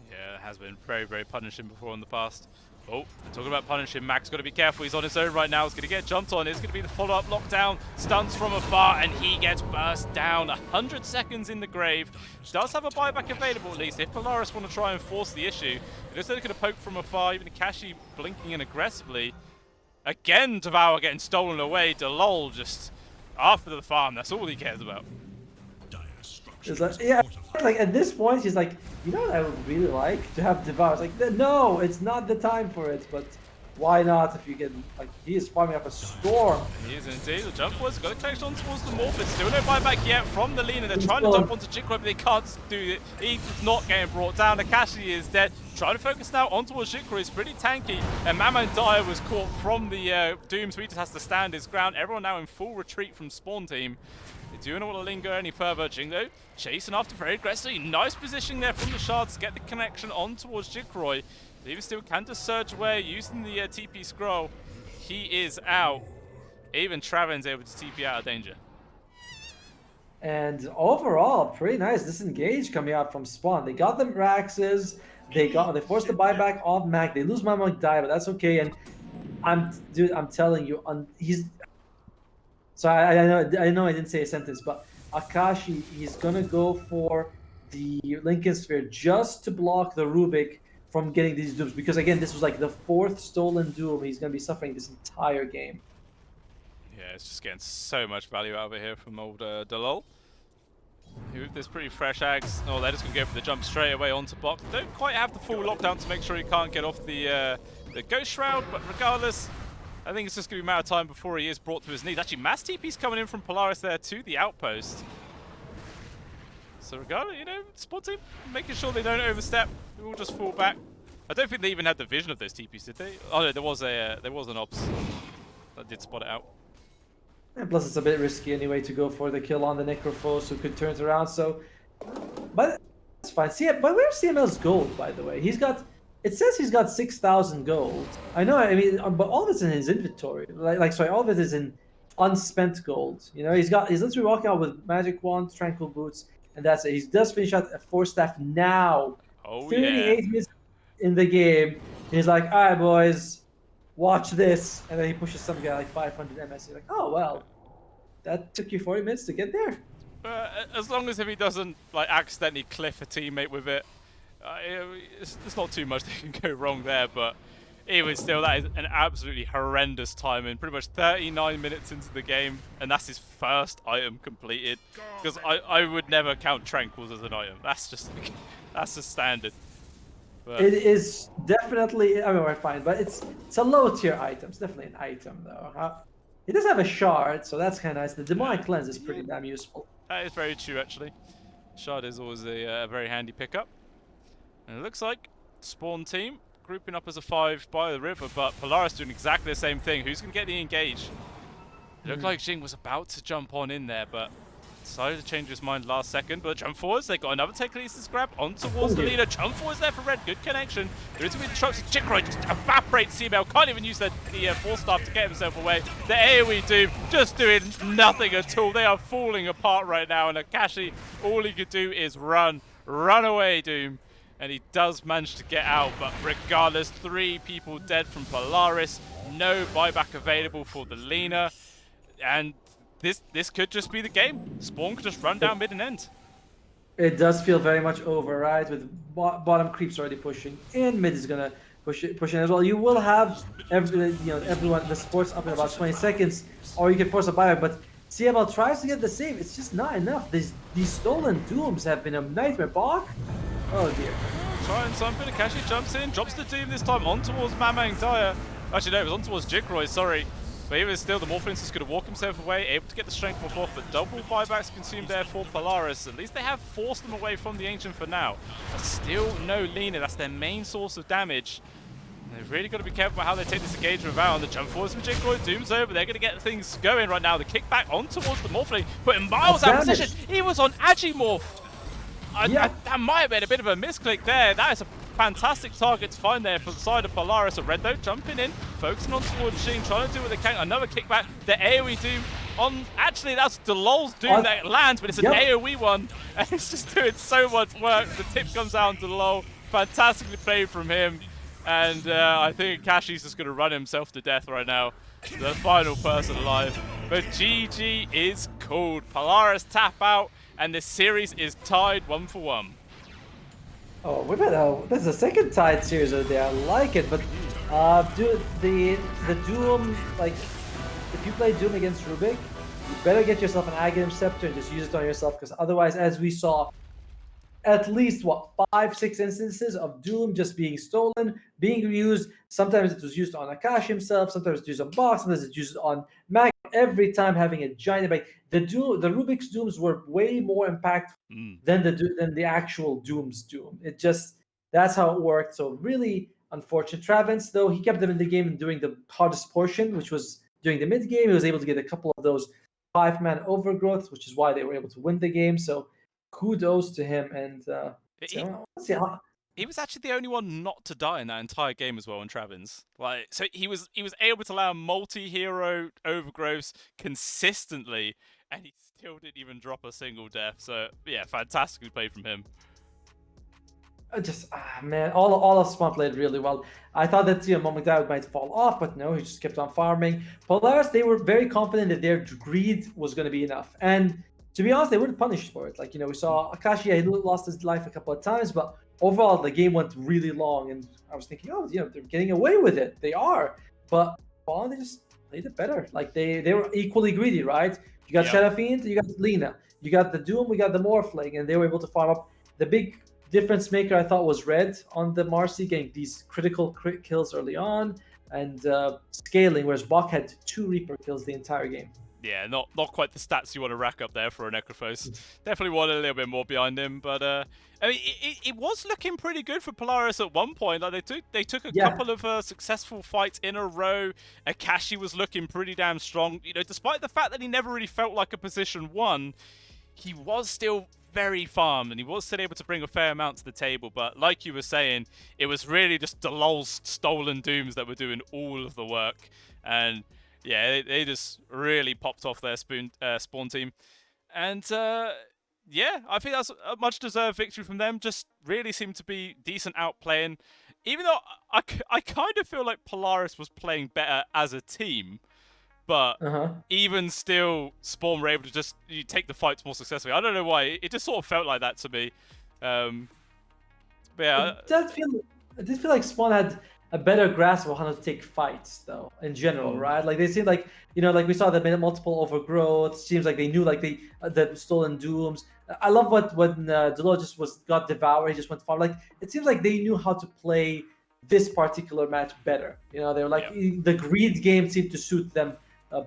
Yeah, it has been very punishing before in the past. Oh, talking about punishing, Mac's got to be careful. He's on his own right now. He's going to get jumped on. It's going to be the follow-up lockdown. Stuns from afar, and he gets burst down. 100 seconds in the grave. Does have a buyback available, at least. If Polaris want to try and force the issue, they're just going to poke from afar. Even Akashi blinking in aggressively. Again, Devour getting stolen away. Delol just after the farm. That's all he cares about. It's like, yeah, like at this point, he's like, you know what I would really like to have Devour. It's like, no, it's not the time for it. But why not? If you get like, he is farming up a storm. He is indeed. The jump forward, got a connection on towards the Morph. It's still no buyback yet from the Lina. They're trying to jump onto Jikro, but they can't do it. He's not getting brought down. Akashi is dead. Trying to focus now on towards Jikro. He's pretty tanky. And Maman Dyer was caught from the Doom, so he just has to stand his ground. Everyone now in full retreat from Spawn Team. They do not want to linger any further. Jingo chasing after very aggressively. Nice positioning there from the Shards to get the connection on towards Jikroy. Even still can just surge away using the TP scroll. He is out. Even Traven's able to TP out of danger. And overall, pretty nice disengage coming out from Spawn. They got them Raxes. They forced the buyback off Mac. They lose Mama Die, but that's okay. And I'm telling you, he's. So I know I didn't say a sentence, but Akashi, he's gonna go for the Lincoln Sphere just to block the Rubik from getting these dooms, because again, this was like the 4th stolen doom. He's going to be suffering this entire game. Yeah, it's just getting so much value out of it here from old Dalol. With this pretty fresh ags. Oh, they're just going to go for the jump straight away onto Bok. Don't quite have the full lockdown to make sure he can't get off the Ghost Shroud, but regardless, I think it's just going to be a matter of time before he is brought to his knees. Actually, mass TP's coming in from Polaris there to the outpost. So regardless, you know, Spawn Team making sure they don't overstep. They will just fall back. I don't think they even had the vision of those TPs, did they? Oh no, there was an ops that did spot it out. And plus, it's a bit risky anyway to go for the kill on the Necrophos, who could turn it around. So, but it's fine. See, but where's CML's gold, by the way? It says he's got 6,000 gold. I know. I mean, but all of it's in his inventory. Sorry, all of it is in unspent gold. You know, he's literally walking out with Magic Wand, Tranquil Boots. And that's it. He does finish out a 4-staff now. Oh, 38 minutes in the game. He's like, all right, boys, watch this. And then he pushes some guy like 500 MS. He's like, oh, well, that took you 40 minutes to get there. As long as if he doesn't like accidentally cliff a teammate with it, it's not too much that can go wrong there. But even still, that is an absolutely horrendous timing. Pretty much 39 minutes into the game, and that's his first item completed. Because I would never count Tranquils as an item. That's just standard. But it is definitely. I mean, we're fine, but it's a low tier item. It's definitely an item though. It does have a shard, so that's kind of nice. The demonic cleanse is pretty damn useful. That is very true, actually. Shard is always a very handy pickup. And it looks like Spawn Team grouping up as a 5 by the river, but Polaris doing exactly the same thing. Who's going to get the engage? It looked like Jing was about to jump on in there, but decided to change his mind last second. But jump forwards, they got another telekinesis grab on towards the leader. Jump forwards there for Red, good connection. There is going to be trucks. Jikro just evaporates CML, can't even use the 4-staff to get himself away. The AoE Doom just doing nothing at all. They are falling apart right now, and Akashi, all he could do is run away, Doom. And he does manage to get out, but regardless, 3 people dead from Polaris, no buyback available for the Lina, and this could just be the game. Spawn could just run down mid and end. It does feel very much over, right? With bottom creeps already pushing in, mid is gonna push in as well. You will have everyone the sports up in about 20 seconds, or you can force a buyback, but CML tries to get the save. It's just not enough. These stolen dooms have been a nightmare. Bach. Oh dear. Trying something. Akashi jumps in, drops the Doom this time on towards Mamang Dyer. Actually, no, it was on towards Jikroy, sorry. But even still, the Morphlings is going to walk himself away, able to get the strength buff off, but double buybacks consumed there for Polaris. At least they have forced them away from the Ancient for now. But still no Lina. That's their main source of damage. And they've really got to be careful about how they take this engagement out. On the jump forwards from Jikroy, Doom's over. They're going to get things going right now. The kickback on towards the Morphling, putting Miles out of position. He was on Agimorph. That might have been a bit of a misclick there. That is a fantastic target to find there from the side of Polaris. A Red Note jumping in, focusing on towards Jing, trying to do with the can. Another kickback. The AoE Doom on. Actually, that's Delol's Doom that lands, but it's an AoE one. And it's just doing so much work. The tip comes out on Delol. Fantastically played from him. And I think Akashi's just going to run himself to death right now. The final person alive. But GG is called. Polaris tap out. And this series is tied 1-1. Oh, we've had this is a second tied series over there. I like it, but the Doom, like, if you play Doom against Rubik, you better get yourself an Aghanim Scepter and just use it on yourself, because otherwise, as we saw, at least, 5-6 instances of Doom just being stolen, being reused. Sometimes it was used on Akash himself, sometimes it's used on Box, sometimes it's used on Mac. Every time having a giant like the Rubik's Dooms were way more impactful than the actual Doom's Doom. It just, that's how it worked. So really unfortunate. Travens, though, he kept them in the game during the hardest portion, which was during the mid game. He was able to get a couple of those 5-man overgrowths, which is why they were able to win the game. So kudos to him. And let's see how. He was actually the only one not to die in that entire game as well in Travens. Like, so he was able to allow multi-hero overgrowths consistently, and he still didn't even drop a single death. So yeah, fantastically played from him. Man, all of Spawn played really well. I thought that Momodao might fall off, but no, he just kept on farming. Polaris, they were very confident that their greed was going to be enough, and to be honest, they weren't punished for it. Like, we saw Akashi, he lost his life a couple of times, but overall the game went really long, and I was thinking, they're getting away with it. They are, but Spawn, they just played it better. Like they were equally greedy, right? You got Shadowfiend, you got Lina, you got the Doom, we got the Morphling, and they were able to farm up. The big difference maker, I thought, was Red on the Marcy, getting these critical crit kills early on, and scaling, whereas Bach had 2 Reaper kills the entire game. Yeah, not quite the stats you want to rack up there for a Necrophos. Definitely wanted a little bit more behind him, but I mean, it was looking pretty good for Polaris at one point. Like they took a couple of successful fights in a row. Akashi was looking pretty damn strong. Despite the fact that he never really felt like a position 1, he was still very farmed, and he was still able to bring a fair amount to the table. But like you were saying, it was really just Delol's stolen Dooms that were doing all of the work, and yeah, they just really popped off their spawn team. And yeah, I think that's a much-deserved victory from them. Just really seemed to be decent outplaying. Even though I kind of feel like Polaris was playing better as a team, but even still, Spawn were able to just take the fights more successfully. I don't know why. It just sort of felt like that to me. But yeah. It did feel like Spawn had a better grasp of how to take fights, though, in general, right? Like, they seemed like, like we saw the multiple overgrowth. Seems like they knew, like, the stolen Dooms. I love when Delol just got devoured. He just went far. Like, it seems like they knew how to play this particular match better. They were like, the greed game seemed to suit them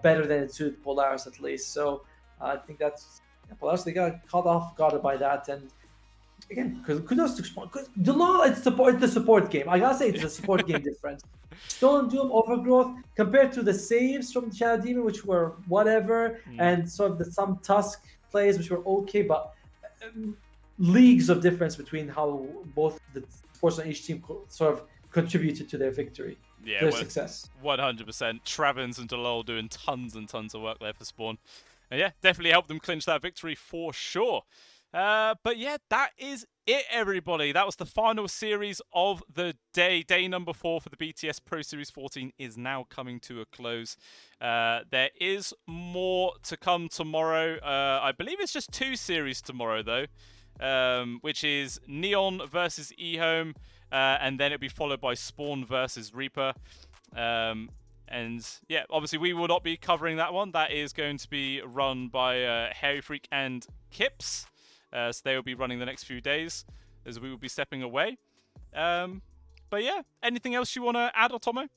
better than it suited Polaris, at least. So I think that's Polaris. They got caught off guard by that, and again, kudos to Spawn. Delol, it's the support game. I gotta say, it's a support game difference. Stolen Doom, Overgrowth, compared to the saves from Shadow Demon, which were whatever, and sort of some Tusk plays, which were okay, but leagues of difference between how both the supports on each team sort of contributed to their victory, their success. 100%. Travens and Delol doing tons and tons of work there for Spawn. And yeah, definitely helped them clinch that victory for sure. But yeah, that is it, everybody. That was the final series of the day. Day number 4 for the BTS Pro Series 14 is now coming to a close. There is more to come tomorrow. I believe it's just 2 series tomorrow, though, which is Neon versus eHome, and then it'll be followed by Spawn versus Reaper. And yeah, obviously we will not be covering that one. That is going to be run by Hairy Freak and Kips. So they will be running the next few days as we will be stepping away. But yeah, anything else you want to add, Otomo?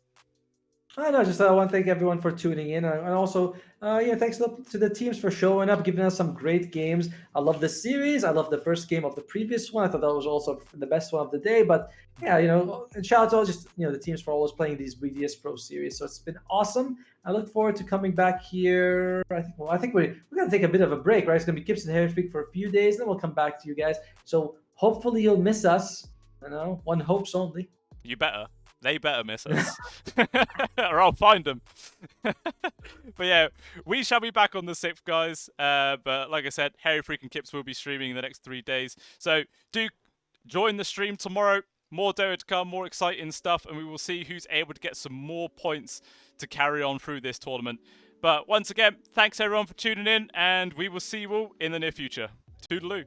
I know, just want to thank everyone for tuning in, and also, thanks to the teams for showing up, giving us some great games. I love this series. I love the first game of the previous one. I thought that was also the best one of the day. But yeah, and shout out to all the teams for always playing these BTS Pro Series. So it's been awesome. I look forward to coming back here. I think we're gonna take a bit of a break, right? It's gonna be Kips and Harry Freak for a few days, then we'll come back to you guys. So hopefully you'll miss us. One hopes only. You better. They better miss us, or I'll find them. But yeah, we shall be back on the 6th, guys. But like I said, Harry Freak and Kips will be streaming in the next 3 days. So do join the stream tomorrow. More Dota to come, more exciting stuff, and we will see who's able to get some more points to carry on through this tournament. But once again, thanks everyone for tuning in, and we will see you all in the near future. Toodaloo.